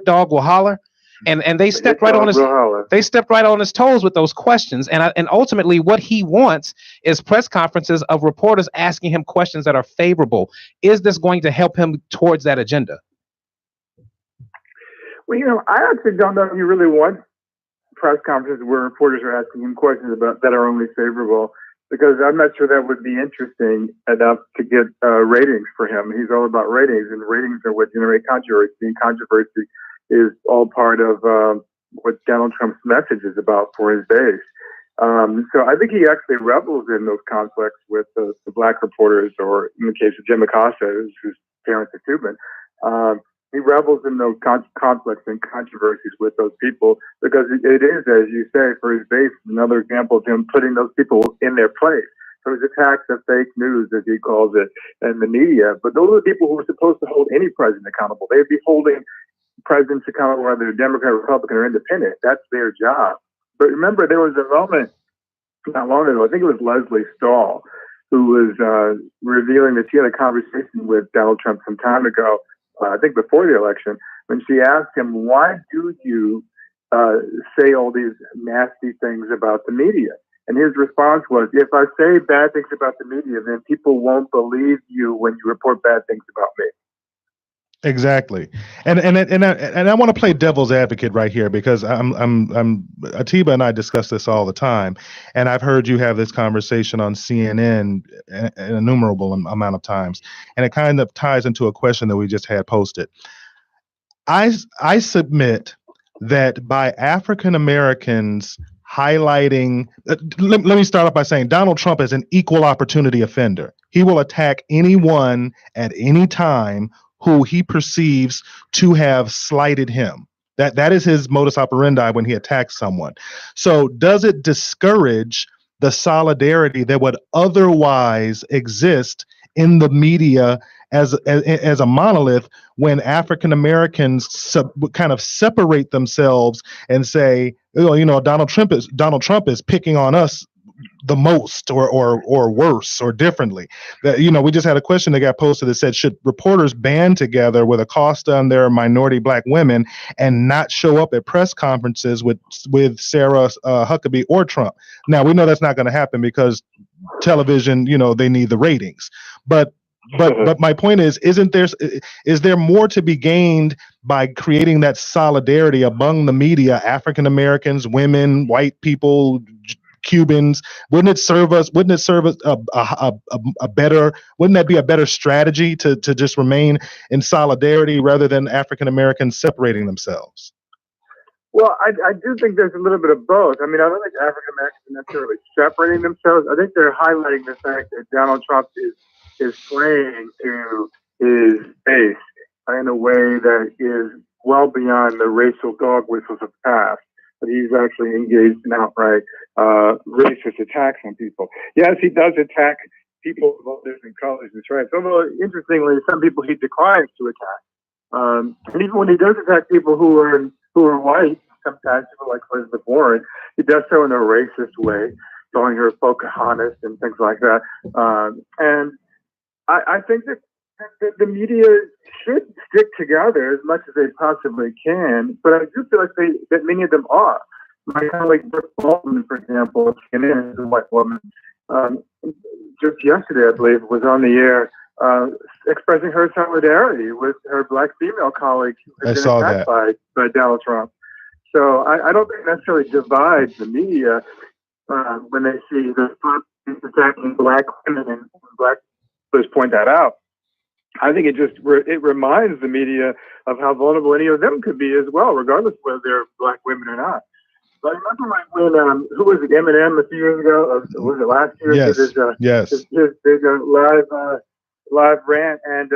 dog will holler. And they stepped right on his toes with those questions. And ultimately what he wants is press conferences of reporters asking him questions that are favorable. Is this going to help him towards that agenda? Well, I actually don't know if you really want press conferences where reporters are asking him questions about that are only favorable, because I'm not sure that would be interesting enough to get ratings for him. He's all about ratings, and ratings are what generate controversy. And controversy is all part of what Donald Trump's message is about for his base. So I think he actually revels in those conflicts with the black reporters, or in the case of Jim Acosta, whose parents are Cuban. He revels in those conflicts and controversies with those people, because it is, as you say, for his base, another example of him putting those people in their place. So his attacks of fake news, as he calls it, and the media. But those are the people who are supposed to hold any president accountable. They'd be holding presidents accountable, whether they're Democrat, Republican, or Independent. That's their job. But remember, there was a moment not long ago, I think it was Leslie Stahl, who was revealing that she had a conversation with Donald Trump some time ago, I think before the election, when she asked him, why do you say all these nasty things about the media? And his response was, if I say bad things about the media, then people won't believe you when you report bad things about me. Exactly, and I want to play devil's advocate right here because I'm Atiba and I discuss this all the time, and I've heard you have this conversation on CNN an innumerable amount of times, and it kind of ties into a question that we just had posted. I submit that by African Americans highlighting, let me start off by saying Donald Trump is an equal opportunity offender. He will attack anyone at any time who he perceives to have slighted him. That is his modus operandi when he attacks someone. So does it discourage the solidarity that would otherwise exist in the media as a monolith when African Americans kind of separate themselves and say, oh, Donald Trump is picking on us the most or worse or differently. That, we just had a question that got posted that said, should reporters band together with Acosta and their minority black women and not show up at press conferences with Sarah Huckabee or Trump? Now, we know that's not going to happen because television, they need the ratings. But my point is there more to be gained by creating that solidarity among the media, African Americans, women, white people, Cubans? Wouldn't it serve us a better, wouldn't that be a better strategy to just remain in solidarity rather than African Americans separating themselves? Well, I do think there's a little bit of both. I mean, I don't think African Americans are necessarily separating themselves. I think they're highlighting the fact that Donald Trump is playing to his base in a way that is well beyond the racial dog whistles of the past. But he's actually engaged in outright racist attacks on people. Yes, he does attack people of all different colors and stripes. Although, interestingly, some people he declines to attack. And even when he does attack people who are white, sometimes people like Elizabeth Warren, he does so in a racist way, calling her Pocahontas and things like that. And I think that the media should stick together as much as they possibly can, but I do feel like that many of them are. My colleague Brooke Bolton, for example, CNN, is a white woman, just yesterday, I believe, was on the air expressing her solidarity with her black female colleague who had been attacked by Donald Trump. So I don't think it necessarily divides the media when they see the Trump attacking black women and black people point that out. I think it reminds the media of how vulnerable any of them could be as well, regardless of whether they're black women or not. But I remember when who was it, Eminem a few years ago, or was it last year? Yes. His big live rant, and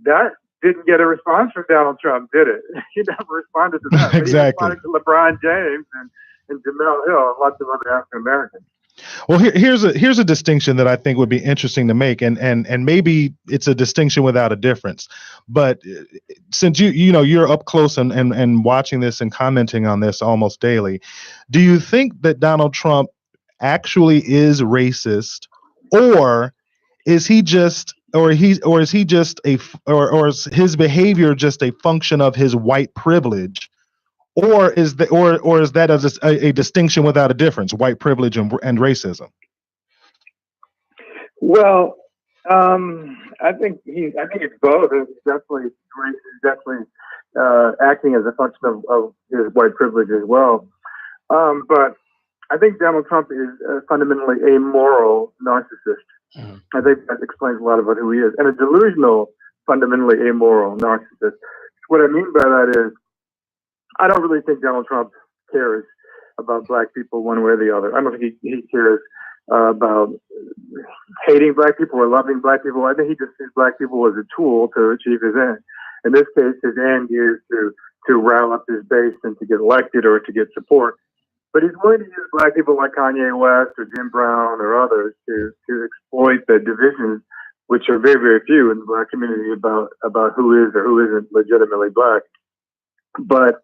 that didn't get a response from Donald Trump, did it? He never responded to that. Exactly. But he responded to LeBron James and Jamel Hill and lots of other African Americans. Well, here's a distinction that I think would be interesting to make, and maybe it's a distinction without a difference. But since you're up close and watching this and commenting on this almost daily, do you think that Donald Trump actually is racist, or is he just is his behavior just a function of his white privilege? Or is that a distinction without a difference, white privilege and racism? Well, I think it's both. He's definitely acting as a function of his white privilege as well. But I think Donald Trump is fundamentally a moral narcissist. Mm-hmm. I think that explains a lot about who he is, and a delusional, fundamentally amoral narcissist. What I mean by that is, I don't really think Donald Trump cares about black people one way or the other. I don't think he cares about hating black people or loving black people. I think he just sees black people as a tool to achieve his end. In this case, his end is to rile up his base and to get elected or to get support. But he's willing to use black people like Kanye West or Jim Brown or others to exploit the divisions, which are very, very few in the black community about who is or who isn't legitimately black. But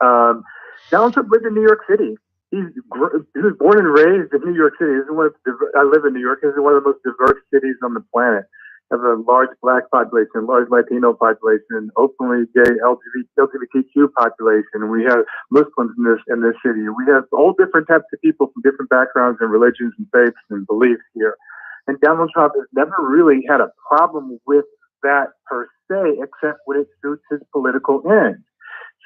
Donald Trump lived in New York City. He was born and raised in New York City. I live in New York. This is one of the most diverse cities on the planet. We have a large black population, large Latino population, openly gay LGBTQ population. We have Muslims in this city. We have all different types of people from different backgrounds and religions and faiths and beliefs here. And Donald Trump has never really had a problem with that per se, except when it suits his political ends.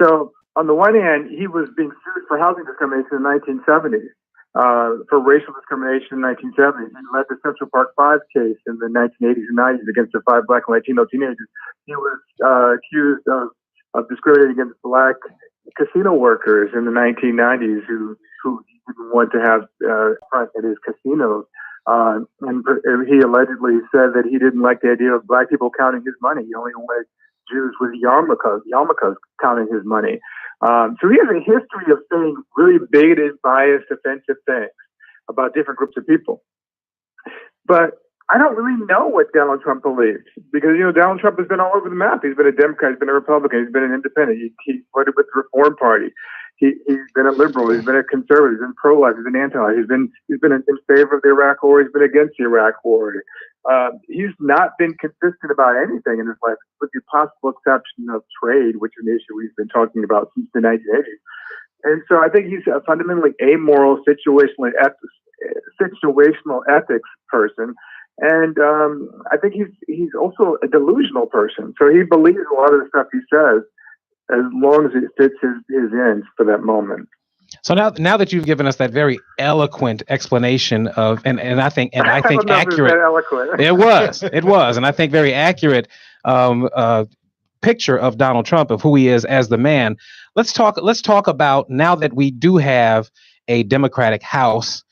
So on the one hand, he was being sued for housing discrimination in the 1970s, for racial discrimination in the 1970s. He led the Central Park 5 case in the 1980s and 90s against the 5 Black and Latino teenagers. He was accused of discriminating against Black casino workers in the 1990s who didn't want to have front at his casinos. And he allegedly said that he didn't like the idea of Black people counting his money. He only wanted Jews with yarmulkes counting his money. So he has a history of saying really bigoted, biased, offensive things about different groups of people. But I don't really know what Donald Trump believes because, Donald Trump has been all over the map. He's been a Democrat, he's been a Republican, he's been an independent. He voted with the Reform Party. He's been a liberal, he's been a conservative, he's been pro-life, he's been anti-life, he's been in favor of the Iraq War, he's been against the Iraq War. He's not been consistent about anything in his life, with the possible exception of trade, which is an issue we've been talking about since the 1980s. And so I think he's a fundamentally amoral, situational ethics person. And I think he's also a delusional person. So he believes a lot of the stuff he says, as long as it fits his ends for that moment. So now that you've given us that very eloquent explanation of, and I think accurate, eloquent. it was, and I think very accurate picture of Donald Trump, of who he is as the man. Let's talk about, now that we do have a Democratic House.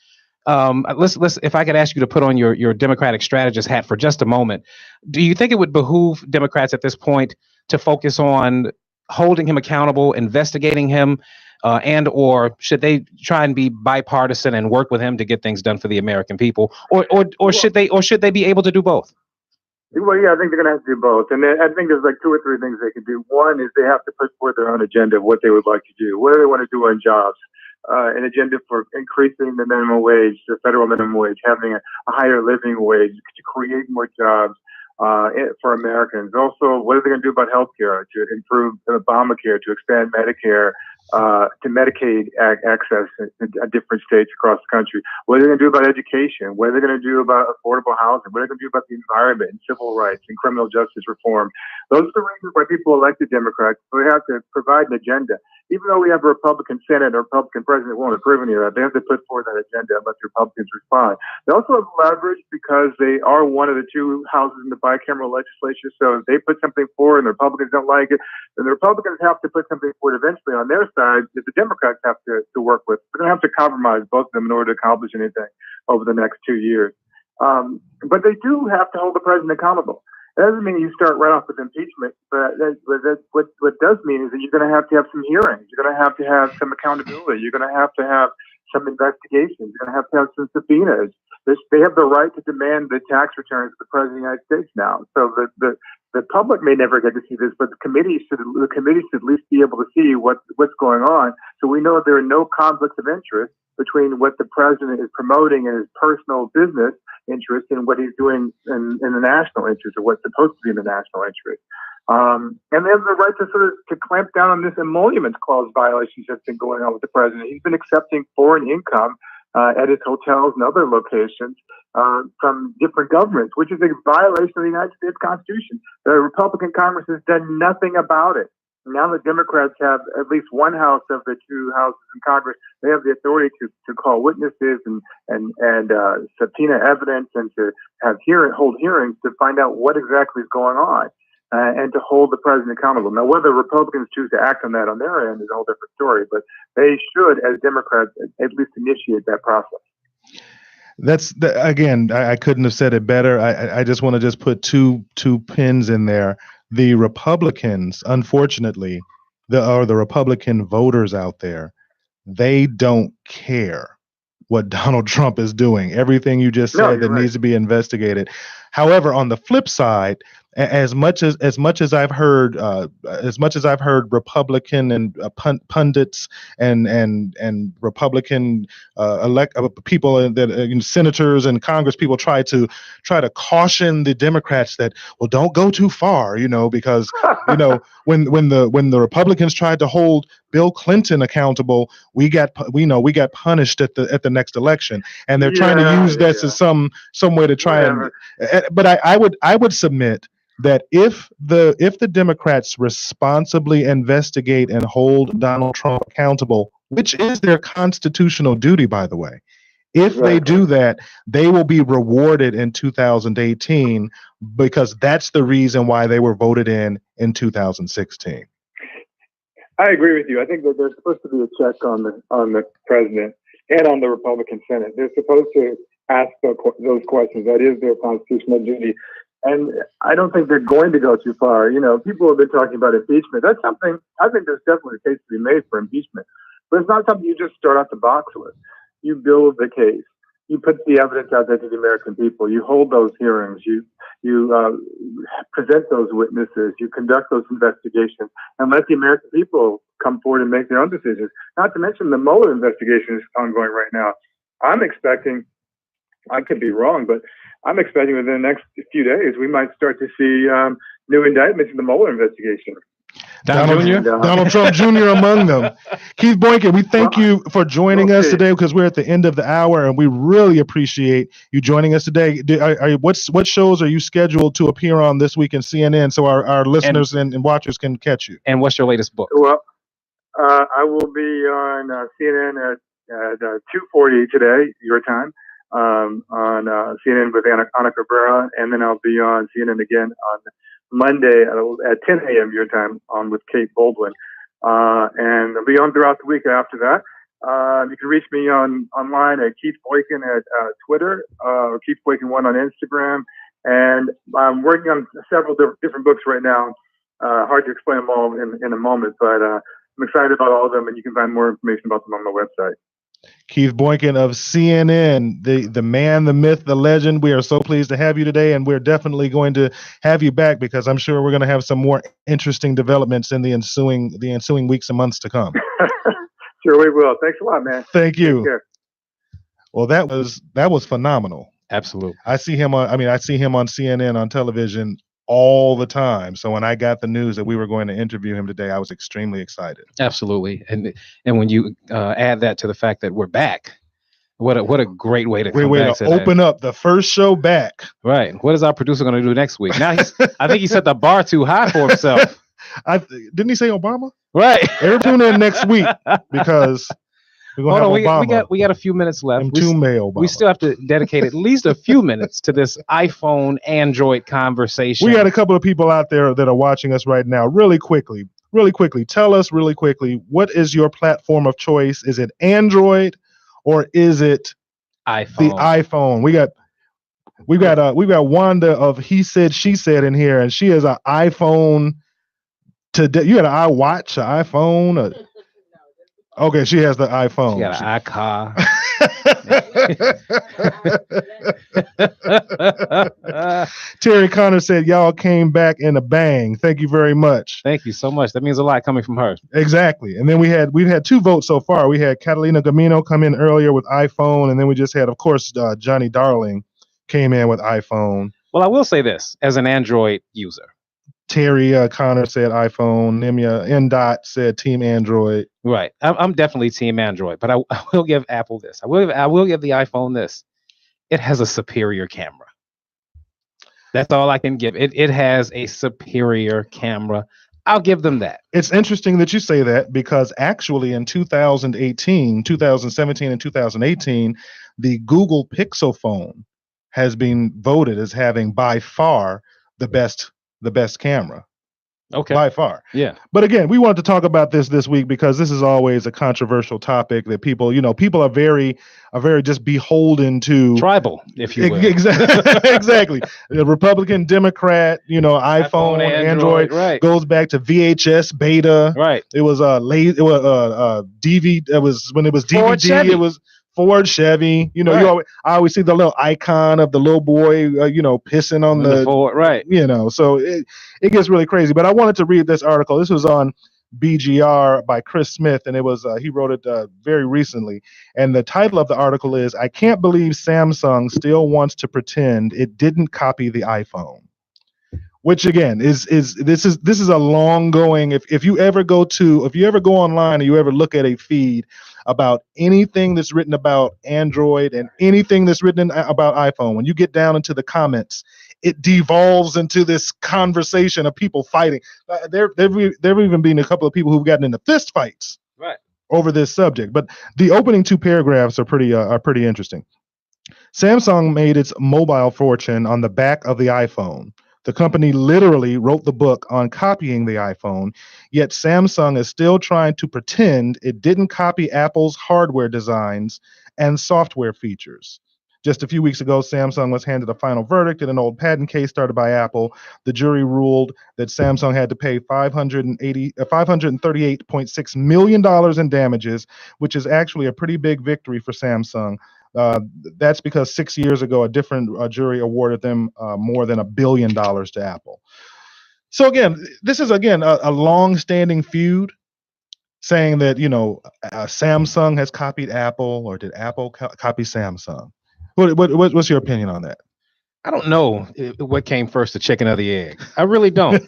Let's if I could ask you to put on your Democratic strategist hat for just a moment. Do you think it would behoove Democrats at this point to focus on holding him accountable, investigating him, and or should they try and be bipartisan and work with him to get things done for the American people, or should they be able to do both? Well, yeah, I think they're going to have to do both. And I think there's like 2 or 3 things they can do. One is they have to put forward their own agenda of what they would like to do. What do they want to do on jobs? An agenda for increasing the minimum wage, the federal minimum wage, having a higher living wage, to create more jobs for Americans. Also, what are they going to do about healthcare, to improve Obamacare, to expand Medicare, to Medicaid access in different states across the country? What are they going to do about education? What are they going to do about affordable housing? What are they going to do about the environment and civil rights and criminal justice reform? Those are the reasons why people elected Democrats. So they have to provide an agenda. Even though we have a Republican Senate or a Republican president won't approve any of that, they have to put forward that agenda and let the Republicans respond. They also have leverage because they are one of the 2 houses in the bicameral legislature. So if they put something forward and the Republicans don't like it, then the Republicans have to put something forward eventually on their side that the Democrats have to work with. They're going to have to compromise both of them in order to accomplish anything over the next 2 years. But they do have to hold the president accountable. That doesn't mean you start right off with impeachment, but what does mean is that you're going to have some hearings. You're going to have some accountability. You're going to have some investigations. You're going to have some subpoenas. They have the right to demand the tax returns of the President of the United States now. So the public may never get to see this, but the committee should at least be able to see what's going on. So we know there are no conflicts of interest between what the president is promoting in his personal business interest and what he's doing in the national interest, or what's supposed to be in the national interest. And they have the right to clamp down on this emoluments clause violations that's been going on with the president. He's been accepting foreign income at his hotels and other locations from different governments, which is a violation of the United States Constitution. The Republican Congress has done nothing about it. Now the Democrats have at least one house of the 2 houses in Congress. They have the authority to call witnesses and subpoena evidence and to hold hearings to find out what exactly is going on and to hold the president accountable. Now, whether Republicans choose to act on that on their end is a whole different story, but they should, as Democrats, at least initiate that process. Again, I couldn't have said it better. I just want to put two pins in there. The Republicans, unfortunately, the Republican voters out there, they don't care what Donald Trump is doing. Everything you just said that needs to be investigated. However, on the flip side, as much as I've heard Republican and pundits and Republican people that senators and Congress people try to caution the Democrats that, well, don't go too far, because when the Republicans tried to hold Bill Clinton accountable, we got punished at the next election, and they're trying to use this as some way to try and. But I would submit that if the Democrats responsibly investigate and hold Donald Trump accountable, which is their constitutional duty, by the way, if they do that, they will be rewarded in 2018 because that's the reason why they were voted in 2016. I agree with you. I think that there's supposed to be a check on the president and on the Republican Senate. They're supposed to ask those questions. That is their constitutional duty. And I don't think they're going to go too far. You know, people have been talking about impeachment. That's something, I think there's definitely a case to be made for impeachment. But it's not something you just start out the box with. You build the case. You put the evidence out there to the American people. You hold those hearings. You present those witnesses. You conduct those investigations and let the American people come forward and make their own decisions. Not to mention the Mueller investigation is ongoing right now. I'm expecting, I could be wrong, but I'm expecting within the next few days we might start to see new indictments in the Mueller investigation. Donald Trump Jr. among them. Keith Boykin, we thank you for joining us today because we're at the end of the hour, and we really appreciate you joining us today. What shows are you scheduled to appear on this week in CNN so our listeners and watchers can catch you? And what's your latest book? Well, I will be on CNN at 2:40 today, your time, on CNN with Ana Cabrera, and then I'll be on CNN again on Monday at 10 a.m. your time on with Kate Baldwin. And I'll be on throughout the week after that. You can reach me online at Keith Boykin at Twitter, or Keith Boykin1 on Instagram. And I'm working on several different books right now. Hard to explain them all in a moment, but I'm excited about all of them, and you can find more information about them on my website. Keith Boykin of CNN, the man, the myth, the legend. We are so pleased to have you today, and we're definitely going to have you back because I'm sure we're going to have some more interesting developments in the ensuing weeks and months to come. Sure we will. Thanks a lot, man. Thank you. Well, that was phenomenal. Absolutely. I see him on CNN on television all the time. So when I got the news that we were going to interview him today, I was extremely excited. Absolutely. And when you add that to the fact that we're back, what a great way to come back to open up the first show back. Right. What is our producer going to do next week? Now I think he set the bar too high for himself. Didn't he say Obama? Right. Every tune in next week because we're going to have Obama. We got a few minutes left. We still have to dedicate at least a few minutes to this iPhone Android conversation. We got a couple of people out there that are watching us right now. Really quickly, tell us really quickly, what is your platform of choice? Is it Android or is it iPhone? The iPhone. We've got Wanda of He Said She Said in here, and she has an iPhone today. You got an iWatch, an iPhone. Okay, she has the iPhone. She got an iCar. Terry Connor said, y'all came back in a bang. Thank you very much. Thank you so much. That means a lot coming from her. Exactly. And then we've had 2 votes so far. We had Catalina Gamino come in earlier with iPhone, and then we just had, of course, Johnny Darling came in with iPhone. Well, I will say this as an Android user. Terry Connor said iPhone. Nimya N. said Team Android. Right. I'm definitely Team Android, but I will give Apple this. I will give the iPhone this. It has a superior camera. That's all I can give. It has a superior camera. I'll give them that. It's interesting that you say that because actually in 2017, and 2018, the Google Pixel phone has been voted as having by far the best camera. Okay. By far. Yeah. But again, we wanted to talk about this week because this is always a controversial topic that people are very just beholden to. Tribal, if you will. Exactly. The Republican, Democrat, iPhone, Android right. Goes back to VHS, beta. Right. It was DVD. It was when it was DVD. It was Ford, Chevy, right. I always see the little icon of the little boy, pissing on the Ford, right. So it gets really crazy. But I wanted to read this article. This was on BGR by Chris Smith, and it was he wrote it very recently. And the title of the article is, "I can't believe Samsung still wants to pretend it didn't copy the iPhone." Which again is a long going. If you ever go online and you ever look at a feed about anything that's written about Android and anything that's written about iPhone, when you get down into the comments, it devolves into this conversation of people fighting. There even been a couple of people who've gotten into fist fights over this subject. But the opening two paragraphs are pretty interesting. Samsung made its mobile fortune on the back of the iPhone. The company literally wrote the book on copying the iPhone, yet Samsung is still trying to pretend it didn't copy Apple's hardware designs and software features. Just a few weeks ago, Samsung was handed a final verdict in an old patent case started by Apple. The jury ruled that Samsung had to pay $538.6 million in damages, which is actually a pretty big victory for Samsung. That's because 6 years ago, a different jury awarded them more than $1 billion to Apple. So again, this is a long-standing feud, saying that Samsung has copied Apple, or did Apple copy Samsung? What's your opinion on that? I don't know what came first, the chicken or the egg. I really don't.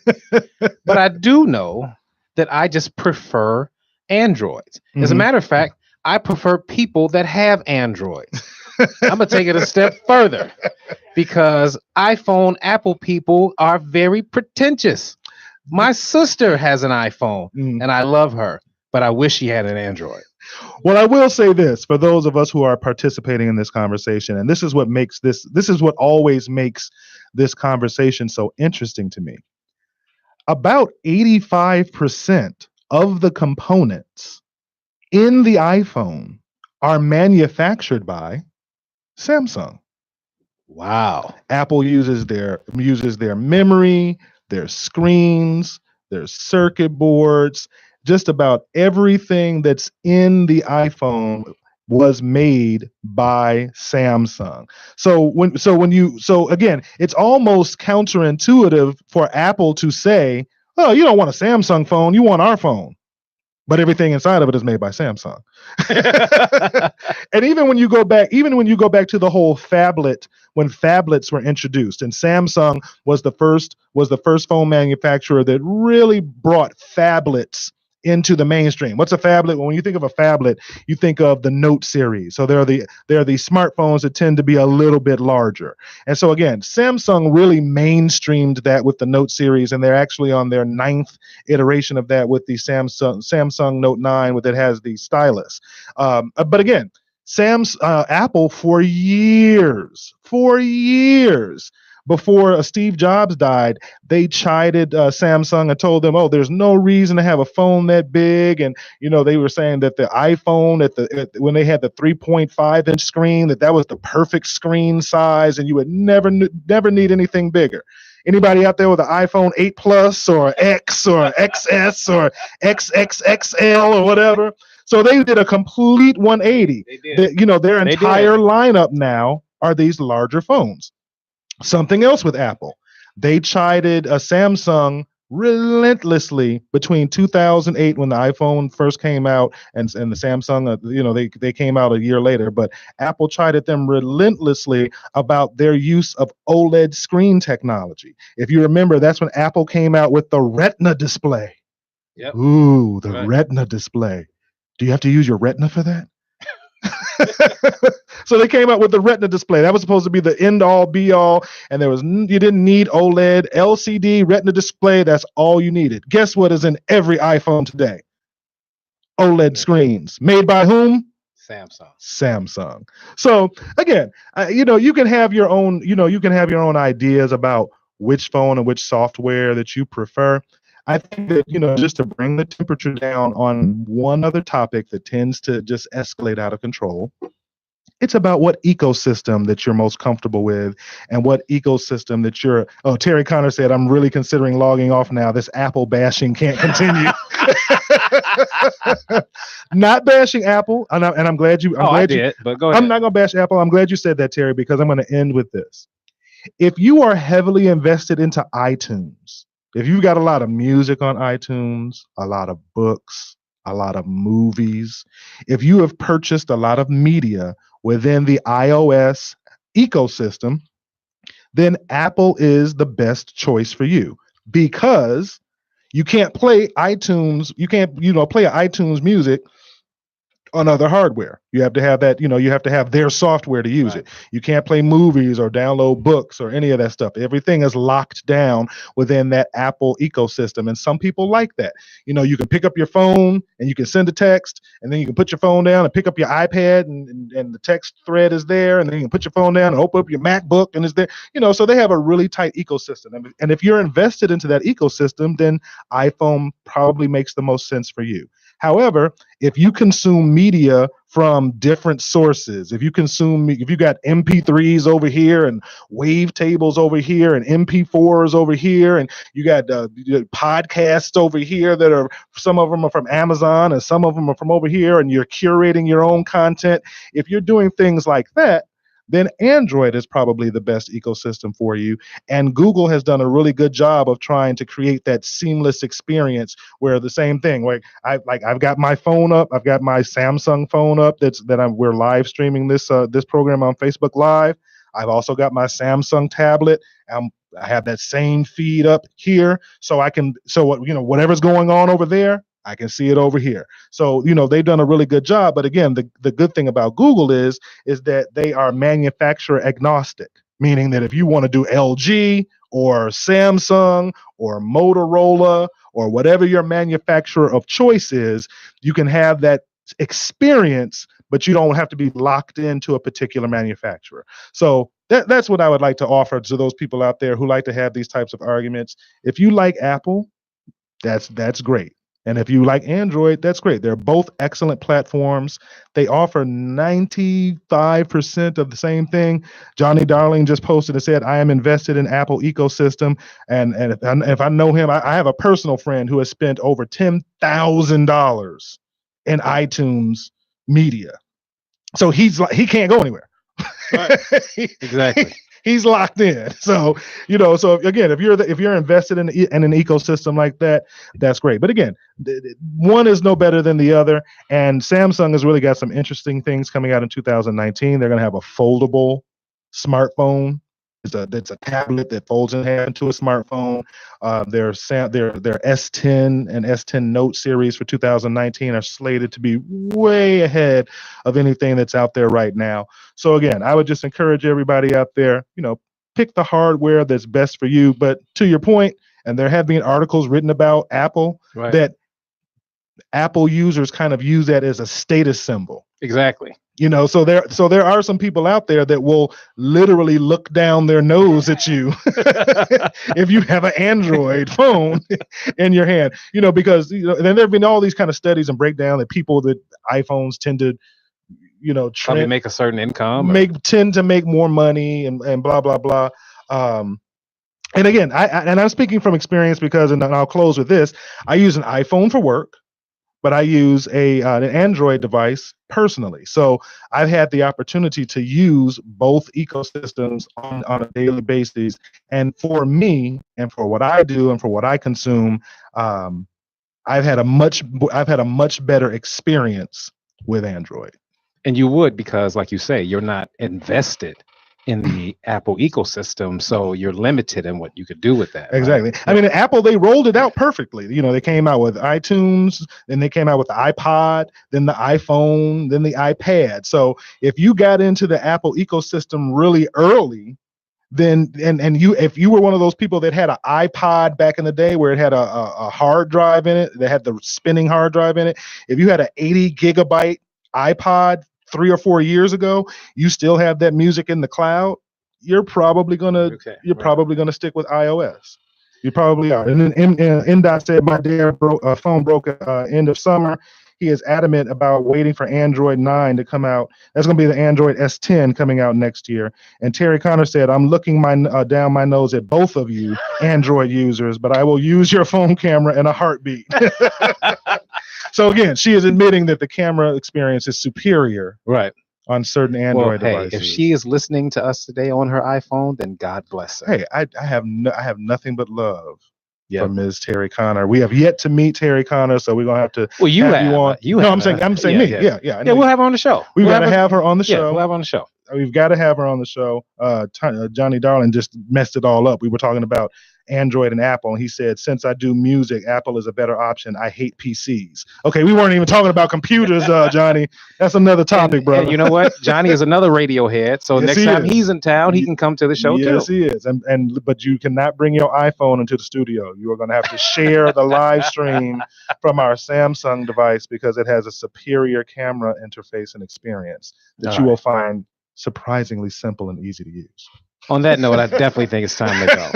But I do know that I just prefer Androids. As a matter of fact, I prefer people that have Androids. I'm going to take it a step further, because iPhone Apple people are very pretentious. My sister has an iPhone and I love her, but I wish she had an Android. Well, I will say this for those of us who are participating in this conversation, and this is what always makes this conversation so interesting to me. About 85% of the components in the iPhone are manufactured by Samsung. Wow. Apple uses their memory, their screens, their circuit boards. Just about everything that's in the iPhone was made by Samsung. So again, it's almost counterintuitive for Apple to say, "Oh, you don't want a Samsung phone, you want our phone." But everything inside of it is made by Samsung. And even when you go back to the whole phablet, when phablets were introduced, and Samsung was the first phone manufacturer that really brought phablets into the mainstream. What's a phablet? Well, when you think of a phablet, you think of the Note series. So there are the smartphones that tend to be a little bit larger. And so again, Samsung really mainstreamed that with the Note series, and they're actually on their 9th iteration of that with the Samsung Note 9, that has the stylus. But again, Apple for years before Steve Jobs died, they chided Samsung and told them, "Oh, there's no reason to have a phone that big." And they were saying that the iPhone when they had the 3.5-inch screen, that was the perfect screen size, and you would never need anything bigger. Anybody out there with an iPhone 8 Plus or X or XS or XXXL or whatever? So they did a complete 180. They did. Their entire lineup now are these larger phones. Something else with Apple, they chided Samsung relentlessly between 2008, when the iPhone first came out, and the Samsung, they came out a year later, but Apple chided them relentlessly about their use of OLED screen technology. If you remember, that's when Apple came out with the Retina display. Yep. Ooh, the Retina display. Do you have to use your Retina for that? So they came out with the Retina display. That was supposed to be the end all be all, and you didn't need OLED, LCD, Retina display. That's all you needed. Guess what is in every iPhone today? OLED screens. Made by whom? Samsung. So again, you can have your own, ideas about which phone and which software that you prefer. I think that, just to bring the temperature down on one other topic that tends to just escalate out of control, it's about what ecosystem that you're most comfortable with, and what ecosystem that Terry Connor said, "I'm really considering logging off now. This Apple bashing can't continue." Not bashing Apple, and I'm glad you. But go ahead. I'm not going to bash Apple. I'm glad you said that, Terry, because I'm going to end with this. If you are heavily invested into iTunes, if you've got a lot of music on iTunes, a lot of books, a lot of movies, if you have purchased a lot of media within the iOS ecosystem, then Apple is the best choice for you, because you can't play iTunes. You can't, play iTunes music on other hardware. You have to have that, you have to have their software to use it. You can't play movies or download books or any of that stuff. Everything is locked down within that Apple ecosystem. And some people like that. You can pick up your phone and you can send a text, and then you can put your phone down and pick up your iPad, and the text thread is there. And then you can put your phone down and open up your MacBook and it's there. So they have a really tight ecosystem. And if you're invested into that ecosystem, then iPhone probably makes the most sense for you. However, if you consume media from different sources, if you got MP3s over here and wavetables over here and MP4s over here, and you got podcasts over here that are, some of them are from Amazon and some of them are from over here, and you're curating your own content. If you're doing things like that, then Android is probably the best ecosystem for you. And Google has done a really good job of trying to create that seamless experience where the same thing, I've got my phone up, I've got my Samsung phone up we're live streaming this program on Facebook Live. I've also got my Samsung tablet. I have that same feed up here, whatever's going on over there, I can see it over here. So, they've done a really good job. But again, the good thing about Google is that they are manufacturer agnostic, meaning that if you want to do LG or Samsung or Motorola or whatever your manufacturer of choice is, you can have that experience, but you don't have to be locked into a particular manufacturer. So that's what I would like to offer to those people out there who like to have these types of arguments. If you like Apple, that's great. And if you like Android, that's great. They're both excellent platforms. They offer 95% of the same thing. Johnny Darling just posted and said, I am invested in Apple ecosystem. And if I know him, I have a personal friend who has spent over $10,000 in iTunes media. So he can't go anywhere. Right. Exactly. He's locked in. So, so again, if you're invested in an ecosystem like that, that's great. But again, one is no better than the other. And Samsung has really got some interesting things coming out in 2019. They're going to have a foldable smartphone. It's a tablet that folds in half into a smartphone. Their S10 and S10 Note series for 2019 are slated to be way ahead of anything that's out there right now. So again, I would just encourage everybody out there, pick the hardware that's best for you. But to your point, and there have been articles written about Apple, right, that Apple users kind of use that as a status symbol. Exactly. So there are some people out there that will literally look down their nose at you if you have an Android phone in your hand, because then there have been all these kind of studies and breakdown that people that iPhones tend to, probably make a certain income, tend to make more money and blah, blah, blah. And again, I'm speaking from experience because, and I'll close with this, I use an iPhone for work, but I use an Android device personally. So I've had the opportunity to use both ecosystems on a daily basis. And for me, and for what I do and for what I consume, I've had a much better experience with Android. And you would, because like you say, you're not invested in the Apple ecosystem, so you're limited in what you could do with that. Exactly. Right? I mean, Apple, they rolled it out perfectly. They came out with iTunes, then they came out with the iPod, then the iPhone, then the iPad. So if you got into the Apple ecosystem really early, then if you were one of those people that had an iPod back in the day where it had a hard drive in it, that had the spinning hard drive in it, if you had an 80 gigabyte iPod 3 or 4 years ago, you still have that music in the cloud, you're probably gonna stick with iOS. You probably are. And then NDOT said my phone broke at end of summer. He is adamant about waiting for Android 9 to come out. That's going to be the Android S10 coming out next year. And Terry Connor said, I'm looking down my nose at both of you Android users, but I will use your phone camera in a heartbeat. So again, she is admitting that the camera experience is superior, right, on certain Android devices. If she is listening to us today on her iPhone, then God bless her. Hey, I have nothing but love for Ms. Terry Connor. We have yet to meet Terry Connor, so we're gonna have to. Well, I'm saying me. Yeah. We'll have her on the show. We've got to have her on the show. Yeah, we'll have her on the show. We've got to have her on the show. Johnny Darling just messed it all up. We were talking about Android and Apple. And he said, since I do music, Apple is a better option. I hate PCs. Okay, we weren't even talking about computers, Johnny. That's another topic, brother. And you know what? Johnny is another radio head. So Yes, next time he's in town, he can come to the show too. Yes, he is. But you cannot bring your iPhone into the studio. You are going to have to share the live stream from our Samsung device because it has a superior camera interface and experience that you will find surprisingly simple and easy to use. On that note, I definitely think it's time to go.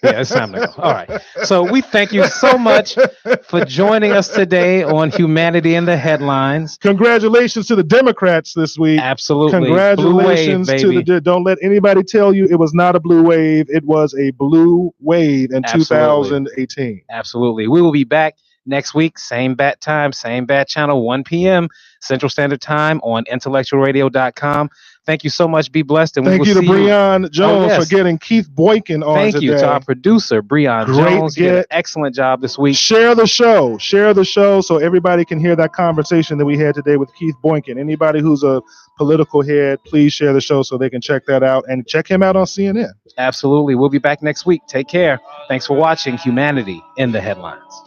Yeah, it's time to go. All right. So we thank you so much for joining us today on Humanity in the Headlines. Congratulations to the Democrats this week. Absolutely. Congratulations blue wave, to the. Don't let anybody tell you it was not a blue wave. It was a blue wave in 2018. Absolutely. We will be back next week, same bat time, same bat channel, 1 p.m. Central Standard Time on IntellectualRadio.com. Thank you so much. Be blessed. And thank you to Breon Jones for getting Keith Boykin on today. Thank you to our producer, Breon Jones. He did an excellent job this week. Share the show so everybody can hear that conversation that we had today with Keith Boykin. Anybody who's a political head, please share the show so they can check that out and check him out on CNN. Absolutely. We'll be back next week. Take care. Thanks for watching Humanity in the Headlines.